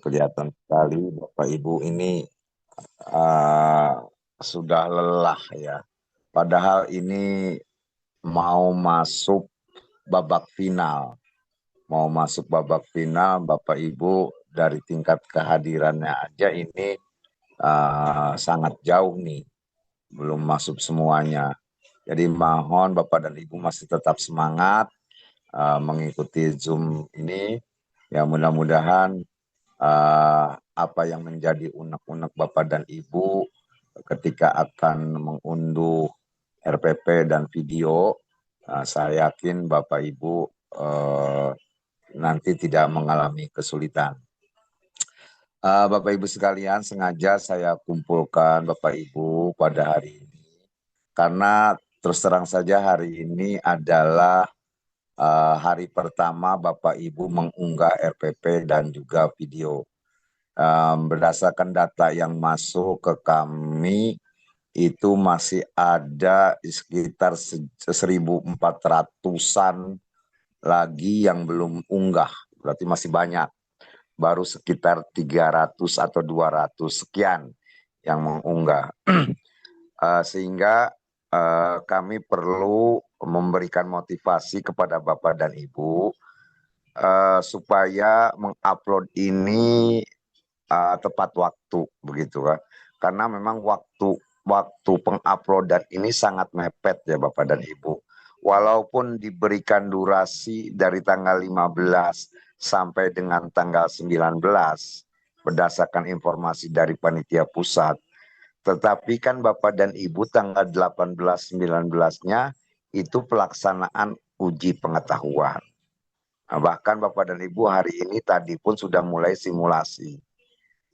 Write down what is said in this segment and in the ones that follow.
Kelihatan sekali Bapak Ibu ini eh, sudah lelah ya. Padahal ini mau masuk babak final. Mau masuk babak final, Bapak Ibu dari tingkat kehadirannya aja ini sangat jauh nih. Belum masuk semuanya. Jadi mohon Bapak dan Ibu masih tetap semangat mengikuti Zoom ini. Ya mudah-mudahan apa yang menjadi unek-unek Bapak dan Ibu ketika akan mengunduh RPP dan video, saya yakin Bapak Ibu nanti tidak mengalami kesulitan. Bapak Ibu sekalian, sengaja saya kumpulkan Bapak Ibu pada hari ini karena terus terang saja hari ini adalah hari pertama Bapak Ibu mengunggah RPP dan juga video. Berdasarkan data yang masuk ke kami itu masih ada sekitar 1.400-an lagi yang belum unggah, berarti masih banyak, baru sekitar 300 atau 200 sekian yang mengunggah. Sehingga kami perlu memberikan motivasi kepada Bapak dan Ibu supaya mengupload ini tepat waktu begitu kan. Karena memang waktu penguploadan ini sangat mepet ya Bapak dan Ibu. Walaupun diberikan durasi dari tanggal 15 sampai dengan tanggal 19 berdasarkan informasi dari panitia pusat, tetapi kan Bapak dan Ibu tanggal 18 19-nya itu pelaksanaan uji pengetahuan. Nah, bahkan Bapak dan Ibu hari ini tadi pun sudah mulai simulasi.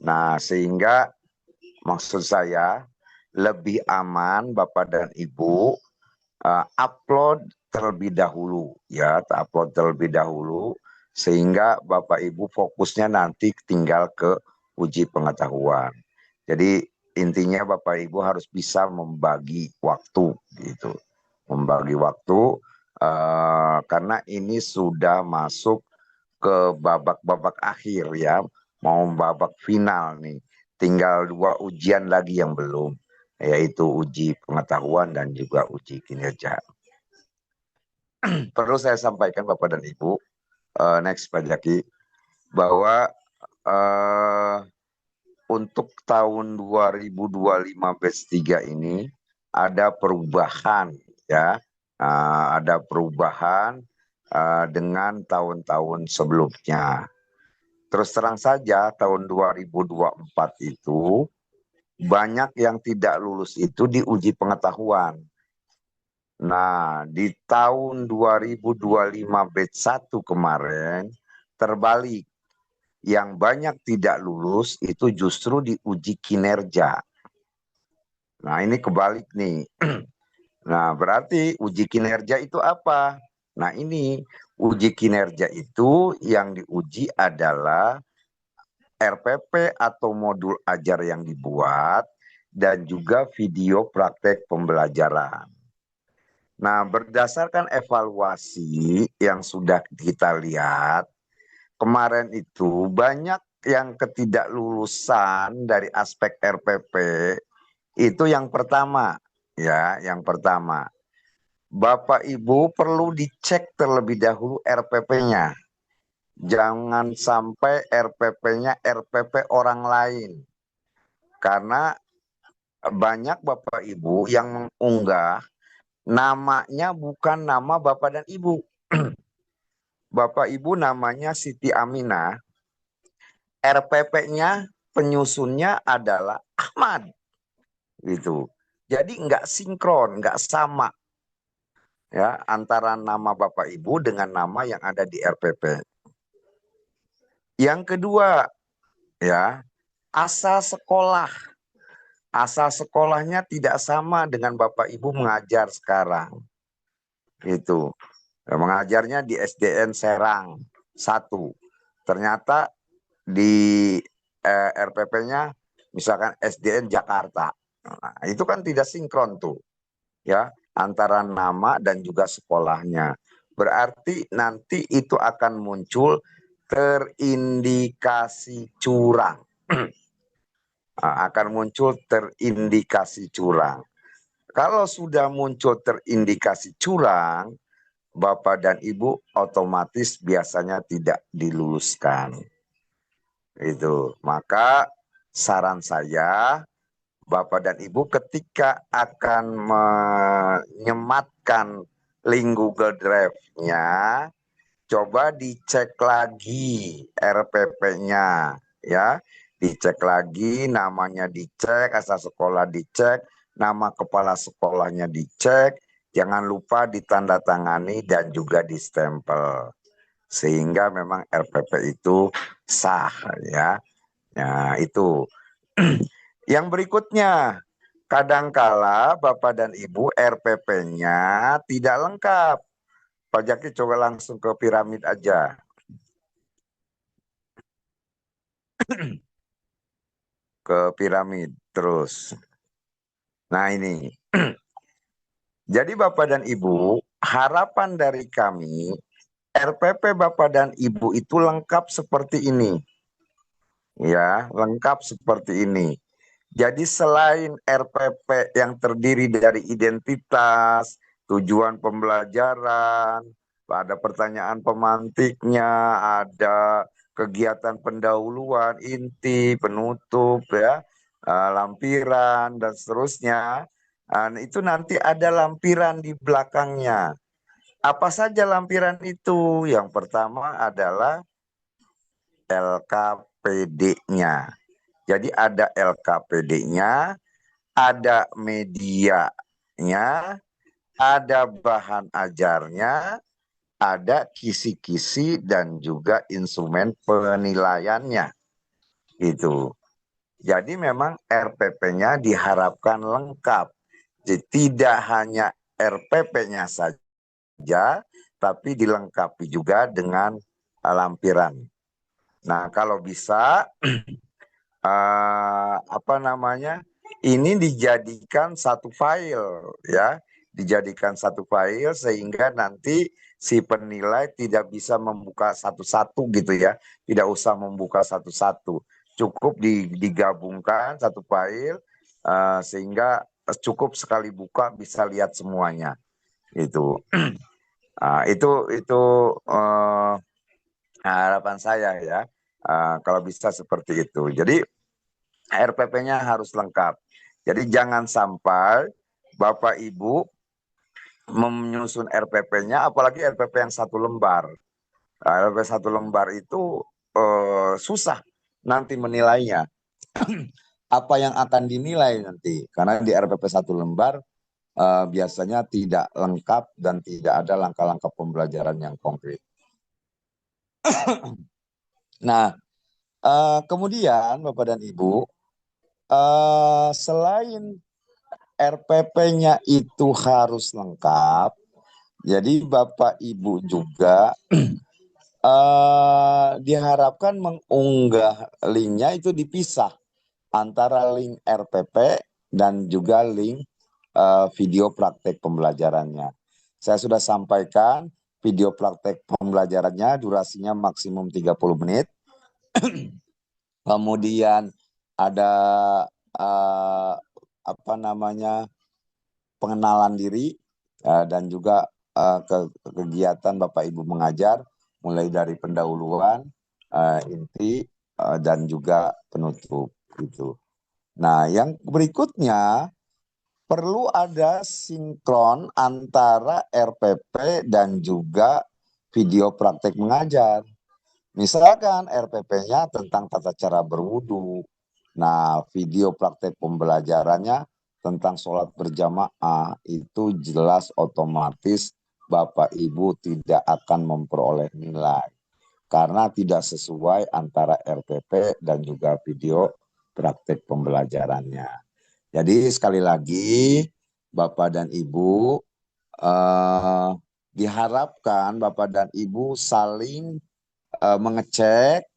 Nah, sehingga maksud saya lebih aman Bapak dan Ibu upload terlebih dahulu ya, upload terlebih dahulu sehingga Bapak Ibu fokusnya nanti tinggal ke uji pengetahuan. Jadi intinya Bapak Ibu harus bisa membagi waktu gitu. Membagi waktu karena ini sudah masuk ke babak-babak akhir ya, mau babak final nih. Tinggal 2 ujian lagi yang belum, yaitu uji pengetahuan dan juga uji kinerja. Perlu saya sampaikan Bapak dan Ibu, next Pak Jaki, bahwa uh, untuk tahun 2025 batch 3 ini ada perubahan ya, ada perubahan dengan tahun-tahun sebelumnya. Terus terang saja tahun 2024 itu banyak yang tidak lulus itu di uji pengetahuan. Nah, di tahun 2025 batch 1 kemarin terbalik. Yang banyak tidak lulus itu justru di uji kinerja. Nah, ini kebalik nih. Nah, berarti uji kinerja itu apa? Nah, ini uji kinerja itu yang diuji adalah RPP atau modul ajar yang dibuat dan juga video praktek pembelajaran. Nah, berdasarkan evaluasi yang sudah kita lihat, kemarin itu banyak yang ketidaklulusan dari aspek RPP itu yang pertama, ya, yang pertama. Bapak Ibu perlu dicek terlebih dahulu RPP-nya. Jangan sampai RPP-nya RPP orang lain. Karena banyak Bapak Ibu yang mengunggah namanya bukan nama Bapak dan Ibu. Bapak Ibu namanya Siti Aminah, RPP-nya penyusunnya adalah Ahmad. Gitu. Jadi nggak sinkron, nggak sama ya antara nama Bapak Ibu dengan nama yang ada di RPP. Yang kedua, ya, asal sekolah. Asal sekolahnya tidak sama dengan Bapak Ibu mengajar sekarang. Itu. Mengajarnya di SDN Serang 1. Ternyata di RPP-nya misalkan SDN Jakarta. Nah, itu kan tidak sinkron tuh, ya, antara nama dan juga sekolahnya. Berarti nanti itu akan muncul terindikasi curang. Akan muncul terindikasi curang. Kalau sudah muncul terindikasi curang, Bapak dan Ibu otomatis biasanya tidak diluluskan. Itu. Maka saran saya, Bapak dan Ibu ketika akan menyematkan link Google Drive-nya, coba dicek lagi RPP-nya, ya. Dicek lagi, namanya dicek, asal sekolah dicek, nama kepala sekolahnya dicek, jangan lupa ditandatangani dan juga distempel. Sehingga memang RPP itu sah, ya. Nah, itu. Yang berikutnya, kadangkala Bapak dan Ibu RPP-nya tidak lengkap. Pak Jaki coba langsung ke piramid aja. Ke piramid terus. Nah ini. Jadi Bapak dan Ibu, harapan dari kami RPP Bapak dan Ibu itu lengkap seperti ini. Ya, lengkap seperti ini. Jadi selain RPP yang terdiri dari identitas, tujuan pembelajaran, ada pertanyaan pemantiknya, ada kegiatan pendahuluan, inti, penutup, ya, lampiran, dan seterusnya. Itu nanti ada lampiran di belakangnya. Apa saja lampiran itu? Yang pertama adalah LKPD-nya. Jadi ada LKPD-nya, ada medianya, ada bahan ajarnya, ada kisi-kisi dan juga instrumen penilaiannya. Itu. Jadi memang RPP-nya diharapkan lengkap. Jadi tidak hanya RPP-nya saja, tapi dilengkapi juga dengan lampiran. Nah, kalau bisa apa namanya, ini dijadikan satu file, ya, dijadikan satu file sehingga nanti si penilai tidak bisa membuka satu-satu gitu ya, tidak usah membuka satu-satu, cukup digabungkan satu file, sehingga cukup sekali buka bisa lihat semuanya itu. Itu harapan saya ya, kalau bisa seperti itu. Jadi RPP-nya harus lengkap. Jadi jangan sampai Bapak Ibu menyusun RPP-nya, apalagi RPP yang satu lembar. RPP satu lembar itu susah nanti menilainya. Apa yang akan dinilai nanti? Karena di RPP satu lembar biasanya tidak lengkap dan tidak ada langkah-langkah pembelajaran yang konkret. Nah, kemudian Bapak dan Ibu, selain RPP-nya itu harus lengkap, jadi Bapak Ibu juga diharapkan mengunggah linknya itu dipisah antara link RPP dan juga link video praktek pembelajarannya. Saya sudah sampaikan video praktek pembelajarannya durasinya maksimum 30 menit. Kemudian ada apa namanya, pengenalan diri dan juga kegiatan Bapak Ibu mengajar mulai dari pendahuluan, inti, dan juga penutup gitu. Nah, yang berikutnya perlu ada sinkron antara RPP dan juga video praktek mengajar. Misalkan RPP-nya tentang tata cara berwudu. Nah, video praktek pembelajarannya tentang sholat berjamaah itu jelas otomatis Bapak Ibu tidak akan memperoleh nilai. Karena tidak sesuai antara RPP dan juga video praktek pembelajarannya. Jadi sekali lagi Bapak dan Ibu diharapkan Bapak dan Ibu saling mengecek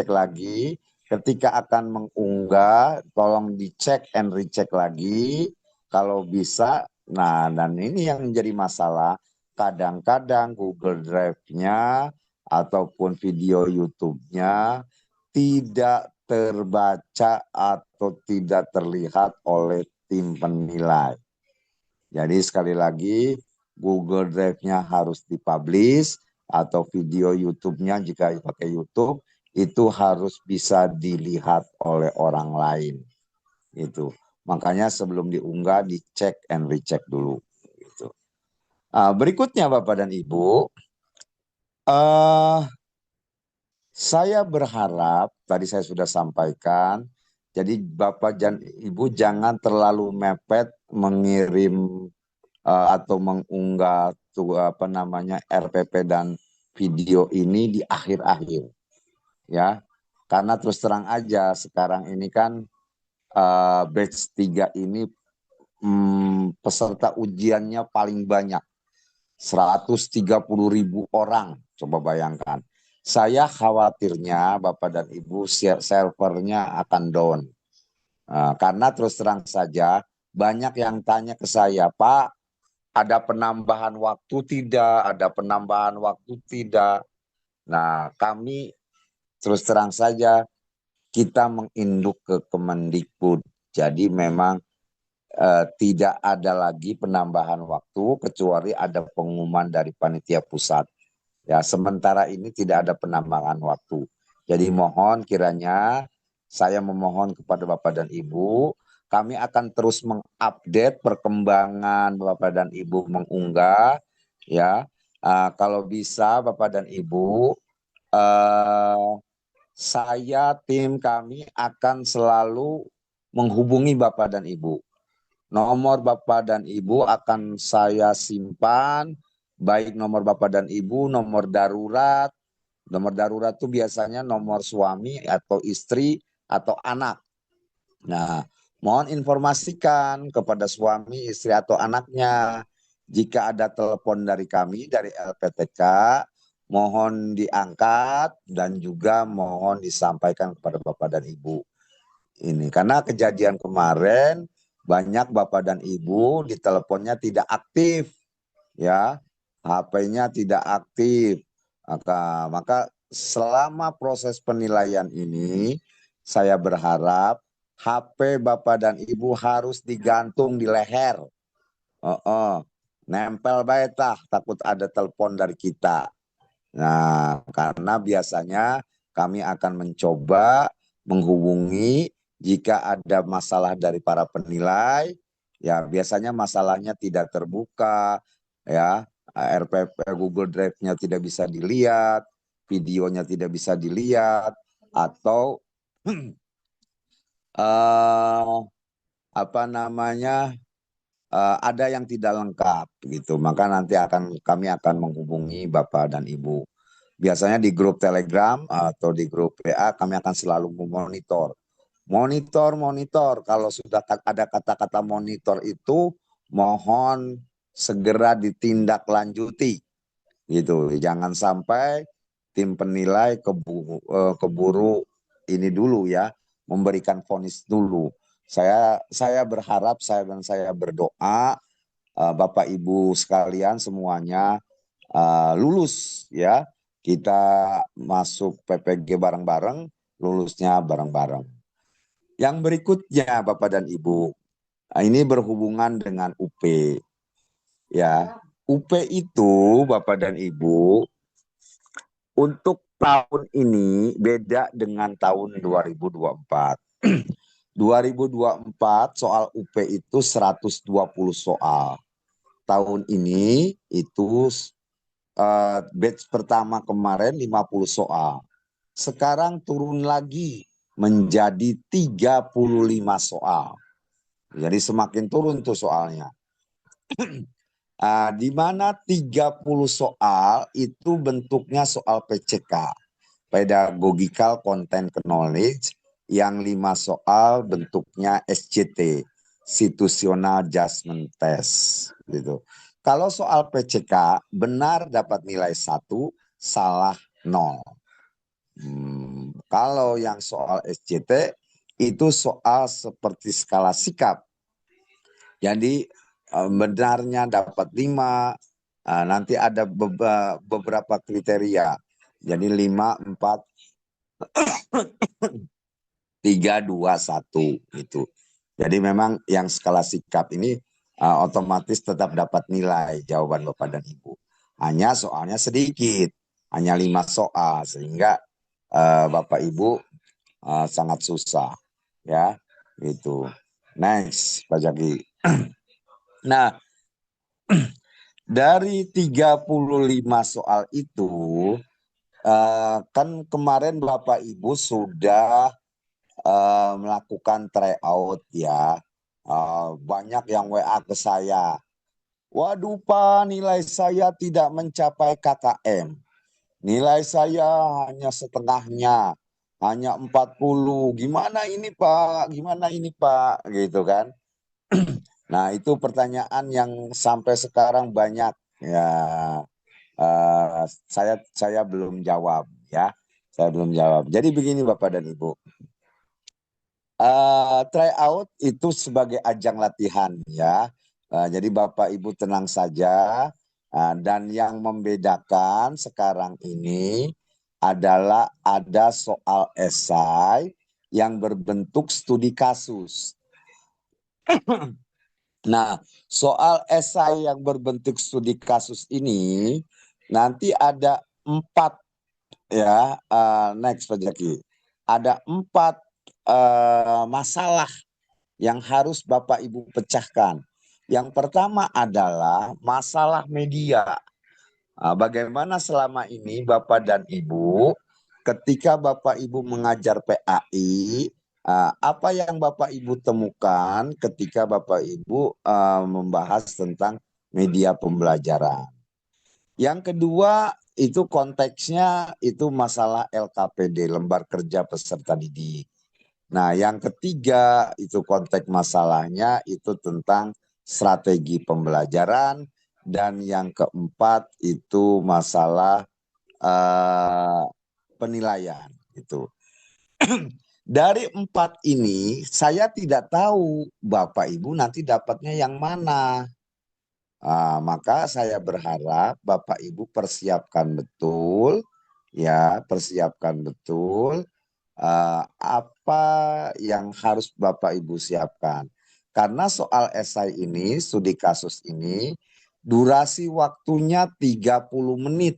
lagi ketika akan mengunggah, tolong dicek and recheck lagi kalau bisa. Nah, dan ini yang menjadi masalah, kadang-kadang Google Drive-nya ataupun video YouTube-nya tidak terbaca atau tidak terlihat oleh tim penilai. Jadi sekali lagi Google Drive-nya harus dipublish atau video YouTube-nya jika pakai YouTube itu harus bisa dilihat oleh orang lain. Itu. Makanya sebelum diunggah dicek and recheck dulu. Gitu. Berikutnya Bapak dan Ibu, saya berharap tadi saya sudah sampaikan. Jadi Bapak dan Ibu jangan terlalu mepet mengirim atau mengunggah apa namanya RPP dan video ini di akhir-akhir ya. Karena terus terang aja sekarang ini kan batch 3 ini peserta ujiannya paling banyak 130.000 orang. Coba bayangkan. Saya khawatirnya Bapak dan Ibu servernya akan down. Karena terus terang saja banyak yang tanya ke saya, Pak, ada penambahan waktu tidak? Ada penambahan waktu tidak? Nah, kami terus terang saja kita menginduk ke Kemendikbud. Jadi memang tidak ada lagi penambahan waktu kecuali ada pengumuman dari panitia pusat. Ya, sementara ini tidak ada penambahan waktu. Jadi mohon kiranya saya memohon kepada Bapak dan Ibu, kami akan terus mengupdate perkembangan Bapak dan Ibu mengunggah ya. Kalau bisa Bapak dan Ibu, saya tim kami akan selalu menghubungi Bapak dan Ibu. Nomor Bapak dan Ibu akan saya simpan, baik nomor Bapak dan Ibu, nomor darurat. Nomor darurat itu biasanya nomor suami atau istri atau anak. Nah, mohon informasikan kepada suami, istri atau anaknya. Jika ada telepon dari kami, dari LPTK, mohon diangkat dan juga mohon disampaikan kepada Bapak dan Ibu. Ini karena kejadian kemarin banyak Bapak dan Ibu di teleponnya tidak aktif, ya, HP-nya tidak aktif. Maka selama proses penilaian ini, saya berharap HP Bapak dan Ibu harus digantung di leher. Nempel baik takut ada telepon dari kita. Nah, karena biasanya kami akan mencoba menghubungi jika ada masalah dari para penilai, ya biasanya masalahnya tidak terbuka, ya RPP Google Drive-nya tidak bisa dilihat, videonya tidak bisa dilihat, atau apa namanya ada yang tidak lengkap gitu. Maka nanti kami akan menghubungi Bapak dan Ibu. Biasanya di grup Telegram atau di grup WA kami akan selalu memonitor. Monitor. Kalau sudah ada kata-kata monitor itu mohon segera ditindaklanjuti gitu. Jangan sampai tim penilai keburu ini dulu ya, memberikan vonis dulu. Saya berharap saya berdoa Bapak Ibu sekalian semuanya lulus ya. Kita masuk PPG bareng-bareng, lulusnya bareng-bareng. Yang berikutnya Bapak dan Ibu, ini berhubungan dengan UP ya. UP itu Bapak dan Ibu untuk tahun ini beda dengan tahun 2024. 2024 soal UP itu 120 soal. Tahun ini itu batch pertama kemarin 50 soal. Sekarang turun lagi menjadi 35 soal. Jadi semakin turun tuh soalnya. Di mana 30 soal itu bentuknya soal PCK, Pedagogical Content Knowledge, yang 5 soal bentuknya SJT, Situational Judgment Test gitu. Kalau soal PCK benar dapat nilai 1, salah 0. Kalau yang soal SJT itu soal seperti skala sikap. Jadi benarnya dapat 5, nanti ada beberapa kriteria. Jadi 5, 4, 3, 2, 1 gitu. Jadi memang yang skala sikap ini otomatis tetap dapat nilai jawaban Bapak dan Ibu. Hanya soalnya sedikit, hanya 5 soal sehingga Bapak Ibu sangat susah ya gitu. Next, Pak Jaki. Nah, dari 35 soal itu kan kemarin Bapak Ibu sudah melakukan tryout ya. Banyak yang WA ke saya. Waduh Pak, nilai saya tidak mencapai KKM. Nilai saya hanya setengahnya, hanya 40. Gimana ini Pak? Gimana ini Pak? Gitu kan. Nah, itu pertanyaan yang sampai sekarang banyak ya. Saya belum jawab ya. Saya belum jawab. Jadi begini Bapak dan Ibu. Tryout itu sebagai ajang latihan ya. Jadi Bapak Ibu tenang saja. Dan yang membedakan sekarang ini adalah ada soal esai yang berbentuk studi kasus. Nah, soal esai yang berbentuk studi kasus ini nanti ada 4 ya. Next Pak Jaki. Ada 4 masalah yang harus Bapak Ibu pecahkan. Yang pertama adalah masalah media. Bagaimana selama ini Bapak dan Ibu ketika Bapak Ibu mengajar PAI, apa yang Bapak Ibu temukan ketika Bapak Ibu membahas tentang media pembelajaran. Yang kedua itu konteksnya itu masalah LKPD, lembar kerja peserta didik. Nah, yang ketiga itu konteks masalahnya itu tentang strategi pembelajaran, dan yang keempat itu masalah penilaian itu. Dari 4 ini saya tidak tahu Bapak Ibu nanti dapatnya yang mana. Maka saya berharap Bapak Ibu persiapkan betul ya, persiapkan betul apa yang harus Bapak Ibu siapkan. Karena soal esai ini, studi kasus ini, durasi waktunya 30 menit.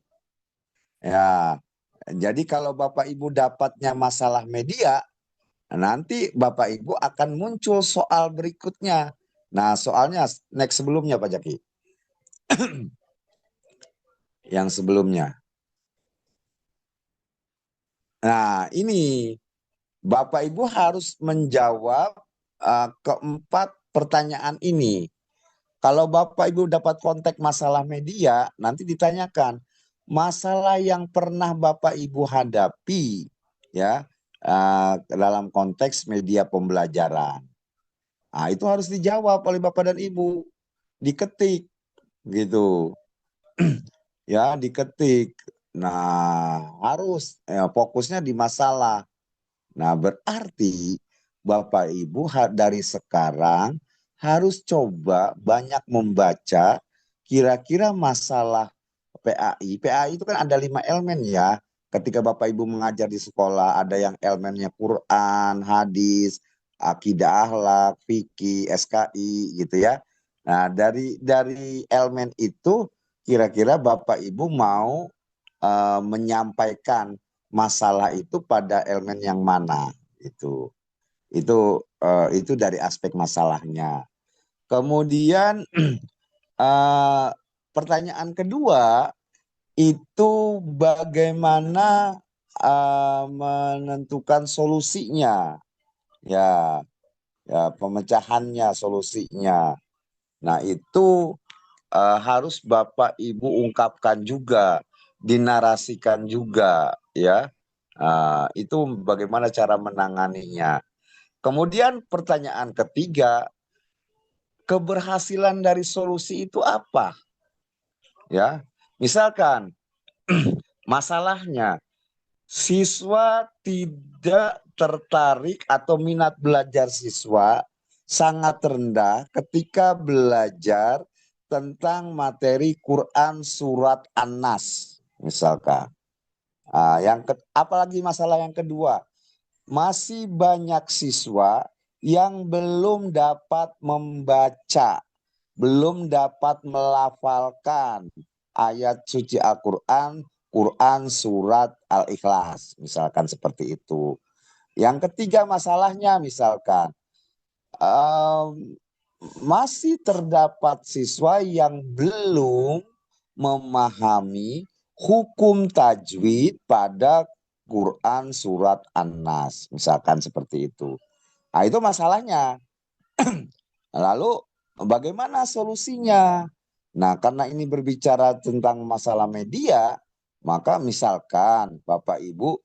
Ya, jadi kalau Bapak Ibu dapatnya masalah media, nanti Bapak Ibu akan muncul soal berikutnya. Nah, soalnya next sebelumnya Pak Jaki. Yang sebelumnya. Nah, ini Bapak Ibu harus menjawab keempat pertanyaan ini. Kalau Bapak Ibu dapat konteks masalah media, nanti ditanyakan masalah yang pernah Bapak Ibu hadapi ya dalam konteks media pembelajaran. Nah, itu harus dijawab oleh Bapak dan Ibu, diketik gitu. Ya, diketik. Nah, harus fokusnya di masalah. Nah, berarti Bapak Ibu dari sekarang harus coba banyak membaca kira-kira masalah PAI. PAI itu kan ada 5 elemen ya. Ketika Bapak Ibu mengajar di sekolah, ada yang elemennya Quran, hadis, akidah akhlak, fikih, SKI gitu ya. Nah, dari elemen itu kira-kira Bapak Ibu mau menyampaikan masalah itu pada elemen yang mana itu itu dari aspek masalahnya. Kemudian eh, pertanyaan kedua itu bagaimana menentukan solusinya ya, ya pemecahannya, solusinya. Nah, itu harus Bapak Ibu ungkapkan juga, dinarasikan juga ya. Itu bagaimana cara menanganinya. Kemudian pertanyaan ketiga, keberhasilan dari solusi itu apa? Ya, misalkan masalahnya siswa tidak tertarik atau minat belajar siswa sangat rendah ketika belajar tentang materi Quran surat An-Nas misalkan. Apalagi masalah yang kedua, masih banyak siswa yang belum dapat membaca, belum dapat melafalkan ayat suci Al-Quran, Quran surat Al-Ikhlas, misalkan seperti itu. Yang ketiga masalahnya misalkan em, masih terdapat siswa yang belum memahami hukum tajwid pada Quran surat An-Nas, misalkan seperti itu. Nah, itu masalahnya. Lalu bagaimana solusinya? Nah, karena ini berbicara tentang masalah media, maka misalkan Bapak Ibu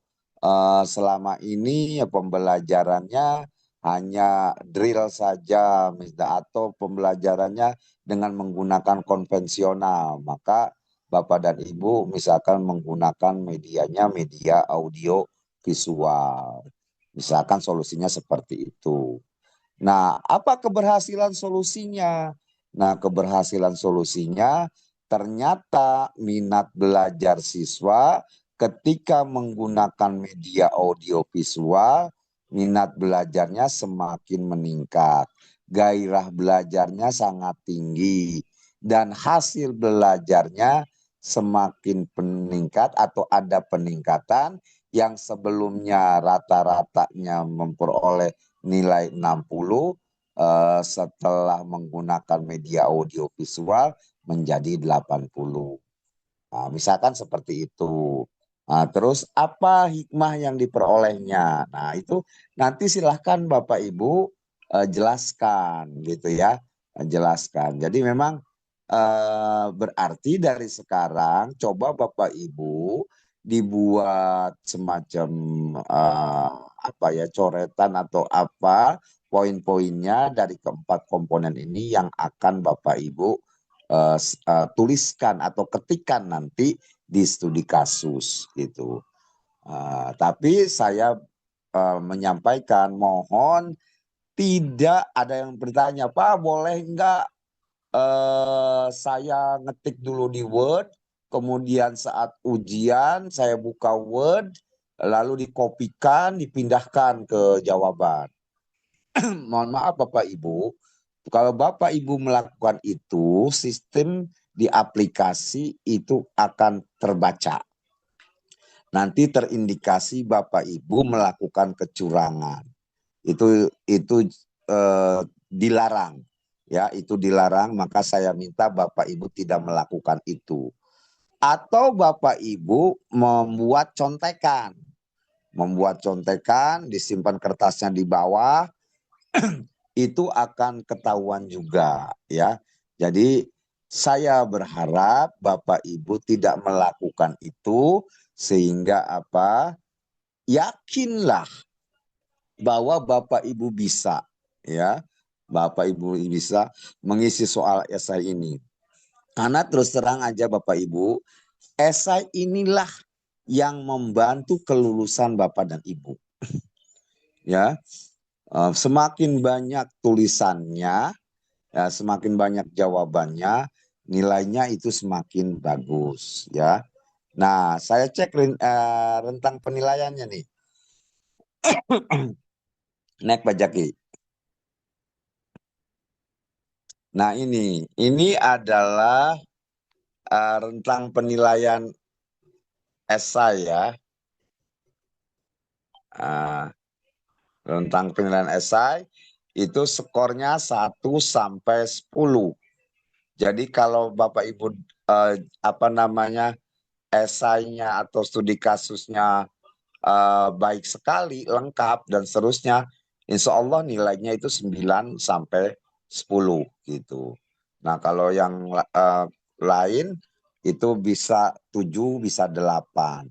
selama ini ya pembelajarannya hanya drill saja, atau pembelajarannya dengan menggunakan konvensional, maka Bapak dan Ibu misalkan menggunakan medianya media audio visual. Misalkan solusinya seperti itu. Nah, apa keberhasilan solusinya? Nah, keberhasilan solusinya ternyata minat belajar siswa ketika menggunakan media audio visual, minat belajarnya semakin meningkat. Gairah belajarnya sangat tinggi dan hasil belajarnya semakin meningkat atau ada peningkatan yang sebelumnya rata-ratanya memperoleh nilai 60 setelah menggunakan media audio visual menjadi 80. Nah, misalkan seperti itu. Nah, terus apa hikmah yang diperolehnya? Nah, itu nanti silahkan Bapak Ibu jelaskan gitu ya. Jelaskan. Jadi memang berarti dari sekarang coba Bapak Ibu dibuat semacam apa ya coretan atau apa poin-poinnya dari keempat komponen ini yang akan Bapak Ibu tuliskan atau ketikan nanti di studi kasus gitu. Tapi saya menyampaikan mohon tidak ada yang bertanya, Pak boleh nggak saya ngetik dulu di Word, kemudian saat ujian saya buka Word, lalu dikopikan, dipindahkan ke jawaban. Mohon maaf Bapak Ibu, kalau Bapak Ibu melakukan itu, sistem di aplikasi itu akan terbaca. Nanti terindikasi Bapak Ibu melakukan kecurangan. Itu dilarang. Ya, itu dilarang, maka saya minta Bapak Ibu tidak melakukan itu. Atau Bapak Ibu membuat contekan, disimpan kertasnya di bawah, itu akan ketahuan juga ya. Jadi saya berharap Bapak Ibu tidak melakukan itu sehingga apa? Yakinlah bahwa Bapak Ibu bisa ya. Bapak Ibu bisa mengisi soal esai ini. Karena terus terang aja Bapak Ibu, esai inilah yang membantu kelulusan Bapak dan Ibu. Ya, semakin banyak tulisannya, ya, semakin banyak jawabannya, nilainya itu semakin bagus ya. Nah, saya cek rentang penilaiannya nih. Naik Pak Jaki. Nah, ini adalah rentang penilaian esai ya. Uh, Rentang penilaian esai itu skornya 1 sampai 10. Jadi kalau Bapak Ibu apa namanya esainya atau studi kasusnya baik sekali, lengkap dan seterusnya, insya Allah nilainya itu 9 sampai 10 gitu. Nah kalau yang lain itu bisa 7, bisa 8.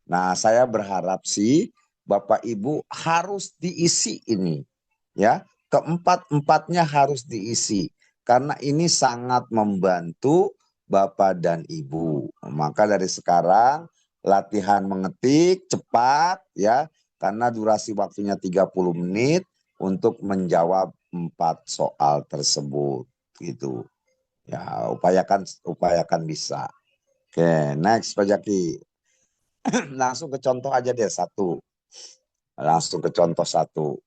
Nah saya berharap sih Bapak Ibu harus diisi ini ya. Keempat-empatnya harus diisi karena ini sangat membantu Bapak dan Ibu. Maka dari sekarang latihan mengetik cepat ya karena durasi waktunya 30 menit untuk menjawab 4 soal tersebut gitu. Ya, upayakan bisa. Oke, next Pak Jaki. Langsung ke contoh aja deh satu. Langsung ke contoh satu.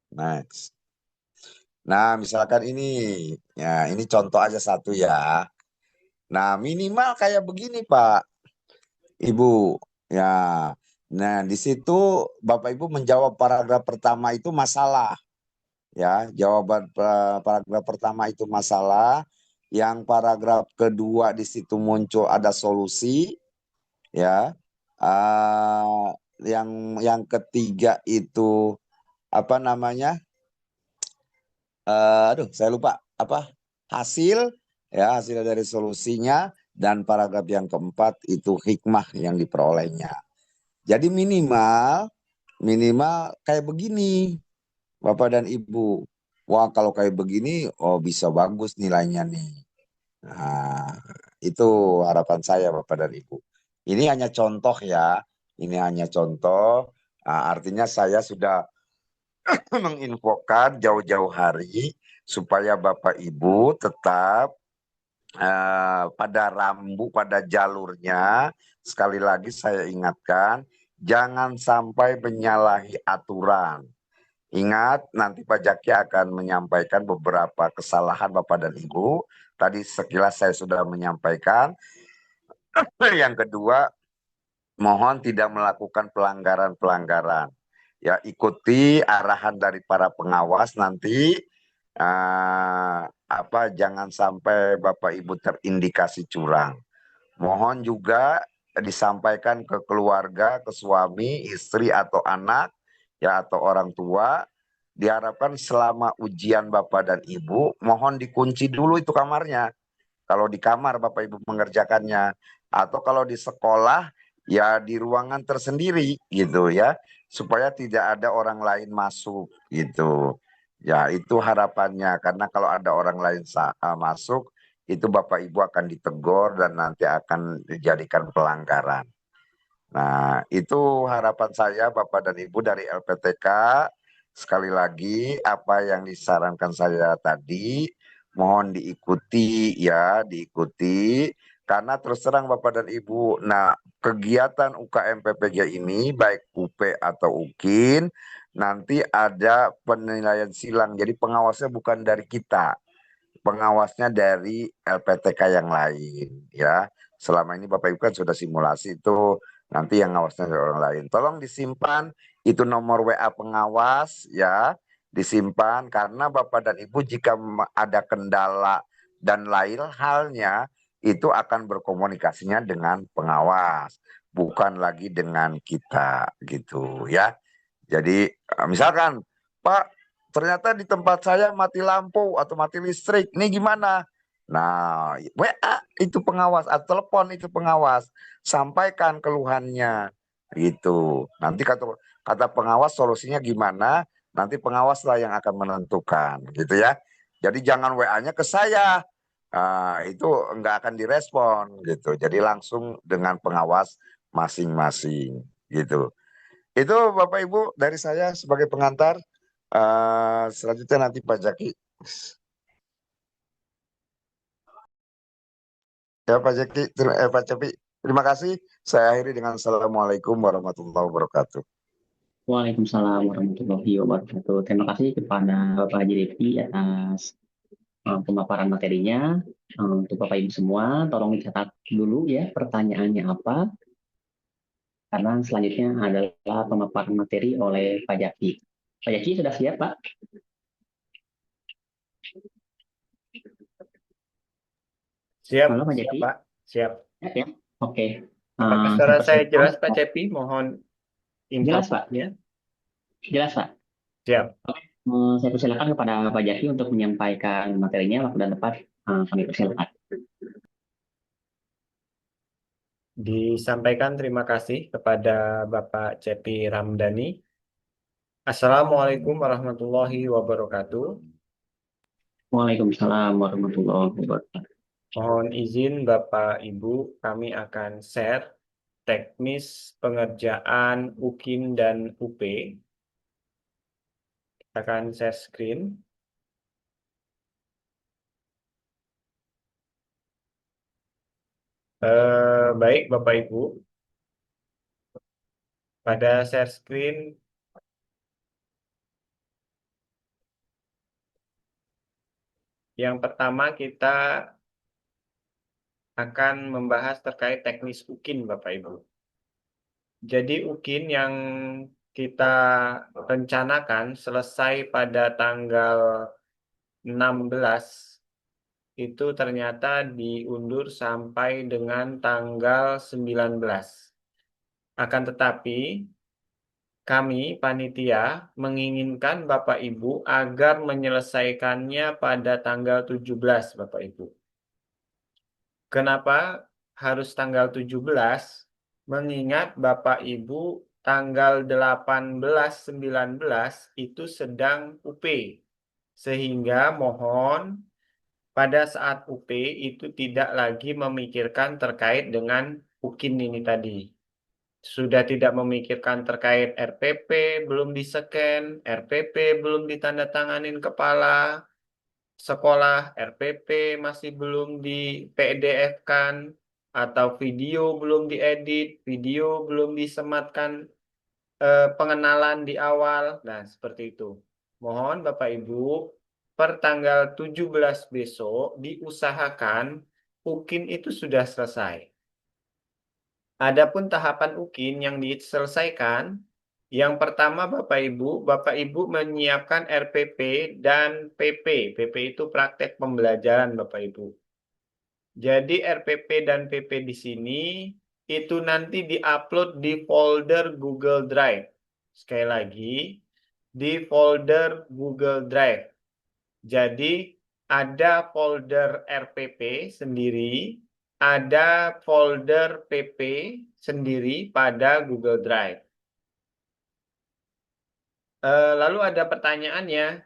Next. Nah, misalkan ini, ya ini contoh aja satu ya. Nah, minimal kayak begini, Pak, Ibu. Ya, nah di situ Bapak Ibu menjawab paragraf pertama itu masalah. Ya, jawaban paragraf pertama itu masalah. Yang paragraf kedua di situ muncul ada solusi. Ya, Ah, yang ketiga itu apa namanya? Aduh, saya lupa apa hasil ya hasil dari solusinya dan paragraf yang keempat itu hikmah yang diperolehnya. Jadi minimal minimal kayak begini, Bapak dan Ibu. Wah, kalau kayak begini, oh bisa bagus nilainya nih. Nah, itu harapan saya Bapak dan Ibu. Ini hanya contoh ya, ini hanya contoh. Nah, artinya saya sudah menginfokan jauh-jauh hari supaya Bapak Ibu tetap pada pada jalurnya. Sekali lagi saya ingatkan, jangan sampai menyalahi aturan. Ingat, nanti Pak Jaki akan menyampaikan beberapa kesalahan Bapak dan Ibu. Tadi sekilas saya sudah menyampaikan. Yang kedua, mohon tidak melakukan pelanggaran-pelanggaran. Ya, ikuti arahan dari para pengawas nanti. Jangan sampai Bapak Ibu terindikasi curang. Mohon juga disampaikan ke keluarga, ke suami, istri atau anak, ya atau orang tua. Diharapkan selama ujian Bapak dan Ibu, mohon dikunci dulu itu kamarnya. Kalau di kamar Bapak Ibu mengerjakannya, atau kalau di sekolah ya di ruangan tersendiri gitu ya, supaya tidak ada orang lain masuk gitu. Ya itu harapannya, karena kalau ada orang lain masuk itu Bapak Ibu akan ditegur dan nanti akan dijadikan pelanggaran. Nah, itu harapan saya Bapak dan Ibu dari LPTK. Sekali lagi, apa yang disarankan saya tadi, mohon diikuti ya, diikuti. Karena terus terang Bapak dan Ibu, nah kegiatan UKM PPG ini, baik UP atau UKIN, nanti ada penilaian silang. Jadi pengawasnya bukan dari kita, pengawasnya dari LPTK yang lain ya. Selama ini Bapak Ibu kan sudah simulasi itu, nanti yang ngawasnya dari orang lain. Tolong disimpan itu nomor WA pengawas ya, disimpan karena Bapak dan Ibu jika ada kendala dan lain halnya itu akan berkomunikasinya dengan pengawas, bukan lagi dengan kita gitu ya. Jadi misalkan Pak, ternyata di tempat saya mati lampu atau mati listrik. Ini gimana? Nah, WA itu pengawas atau telepon itu pengawas, sampaikan keluhannya gitu. Nanti kata kata pengawas solusinya gimana? Nanti pengawaslah yang akan menentukan gitu ya. Jadi jangan WA-nya ke saya. Itu nggak akan direspon gitu. Jadi langsung dengan pengawas masing-masing gitu. Itu Bapak Ibu dari saya sebagai pengantar. Selanjutnya nanti Pak Jaki. Ya Pak Jaki, Pak Cepi, terima kasih. Saya akhiri dengan Assalamualaikum warahmatullahi wabarakatuh. Waalaikumsalam warahmatullahi wabarakatuh. Terima kasih kepada Bapak Haji Devi atas pemaparan materinya. Untuk Bapak Ibu semua, tolong dicatat dulu ya pertanyaannya apa, karena selanjutnya adalah pemaparan materi oleh Pak Jaki. Pak Jaki sudah siap, Pak? Siap, Halo Pak siap Jaki? Pak. Siap. Siap ya? Oke. Apakah Saya suara saya persilakan. jelas Pak Cepi? Mohon Jelas, Pak. informasinya. Jelas, Pak. Siap. Saya persilakan kepada Pak Jaki untuk menyampaikan materinya. Waktu dan tempat kami persilakan. Disampaikan terima kasih kepada Bapak Cepi Ramdhani. Assalamualaikum warahmatullahi wabarakatuh. Waalaikumsalam warahmatullahi wabarakatuh. Mohon izin Bapak Ibu, kami akan share teknis pengerjaan UKIN dan UP. Kita akan share screen. Baik Bapak Ibu, Pada share screen. Yang pertama kita akan membahas terkait teknis UKIN, Bapak Ibu. Jadi UKIN yang kita rencanakan selesai pada tanggal 16 itu ternyata diundur sampai dengan tanggal 19. Akan tetapi kami panitia menginginkan Bapak Ibu agar menyelesaikannya pada tanggal 17, Bapak Ibu. Kenapa harus tanggal 17? Mengingat Bapak Ibu tanggal 18, 19 itu sedang UP. Sehingga mohon pada saat UP itu tidak lagi memikirkan terkait dengan UKIN ini tadi. Sudah tidak memikirkan terkait RPP, belum di-scan, RPP belum ditandatanganin kepala sekolah, RPP masih belum di PDF-kan, atau video belum diedit, video belum disematkan pengenalan di awal. Nah, seperti itu. Mohon Bapak Ibu, per tanggal 17 besok diusahakan UKIN itu sudah selesai. Adapun tahapan UKIN yang diselesaikan, yang pertama Bapak Ibu menyiapkan RPP dan PP. PP itu praktek pembelajaran Bapak Ibu. Jadi RPP dan PP di sini itu nanti diupload di folder Google Drive. Sekali lagi, di folder Google Drive. Jadi ada folder RPP sendiri, ada folder PP sendiri pada Google Drive. Lalu ada pertanyaannya,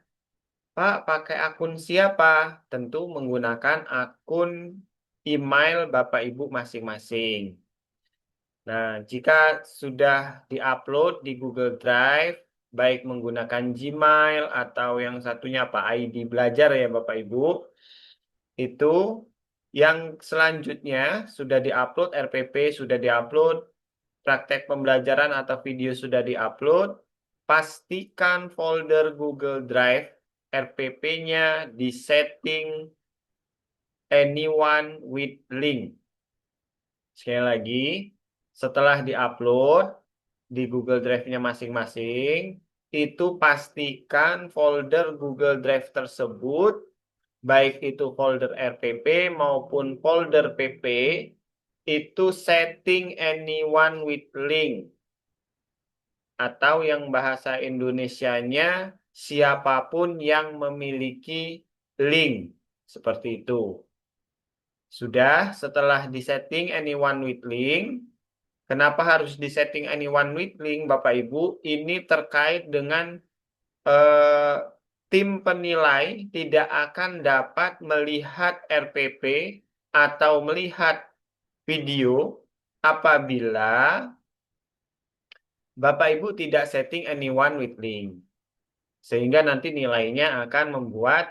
Pak, pakai akun siapa? Tentu menggunakan akun email Bapak Ibu masing-masing. Nah, jika sudah diupload di Google Drive, baik menggunakan Gmail atau yang satunya apa, ID belajar ya Bapak Ibu, itu yang selanjutnya sudah diupload, RPP sudah diupload, praktek pembelajaran atau video sudah diupload, pastikan folder Google Drive RPP-nya di setting anyone with link. Sekali lagi, setelah diupload di Google Drive-nya masing-masing, itu pastikan folder Google Drive tersebut, baik itu folder RPP maupun folder PP, itu setting anyone with link. Atau yang bahasa Indonesianya, siapapun yang memiliki link. Seperti itu. Sudah, setelah disetting anyone with link, kenapa harus disetting anyone with link, Bapak Ibu? Ini terkait dengan tim penilai tidak akan dapat melihat RPP atau melihat video apabila Bapak Ibu tidak setting anyone with link. Sehingga nanti nilainya akan membuat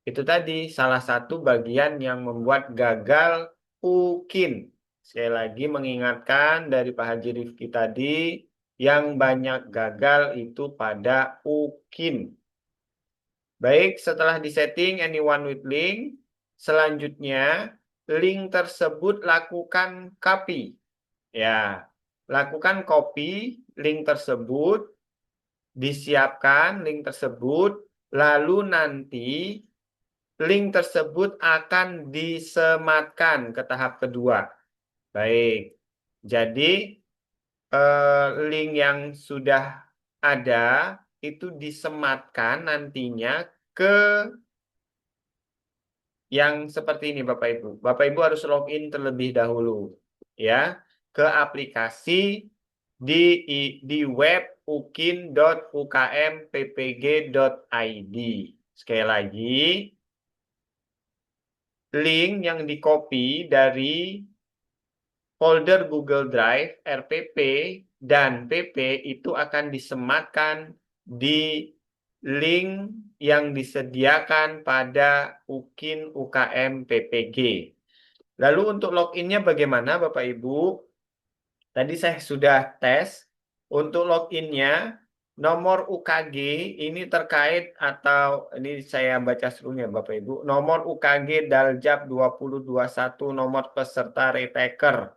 itu tadi salah satu bagian yang membuat gagal UKIN. Sekali lagi mengingatkan dari Pak Haji Rifki tadi, yang banyak gagal itu pada UKIN. Baik, setelah disetting anyone with link, selanjutnya link tersebut lakukan copy. Ya, lakukan copy link tersebut, disiapkan link tersebut, lalu nanti link tersebut akan disematkan ke tahap kedua. Baik, jadi link yang sudah ada itu disematkan nantinya ke yang seperti ini Bapak Ibu. Bapak Ibu harus login terlebih dahulu ya ke aplikasi di web ukin.ukmppg.id. Sekali lagi, link yang di-copy dari folder Google Drive, RPP, dan PP itu akan disematkan di link yang disediakan pada UKIN UKM PPG. Lalu untuk loginnya bagaimana Bapak Ibu? Tadi saya sudah tes Untuk loginnya, nomor UKG ini terkait atau ini saya baca seluruhnya Bapak Ibu. Nomor UKG Daljab 2021 nomor peserta retaker.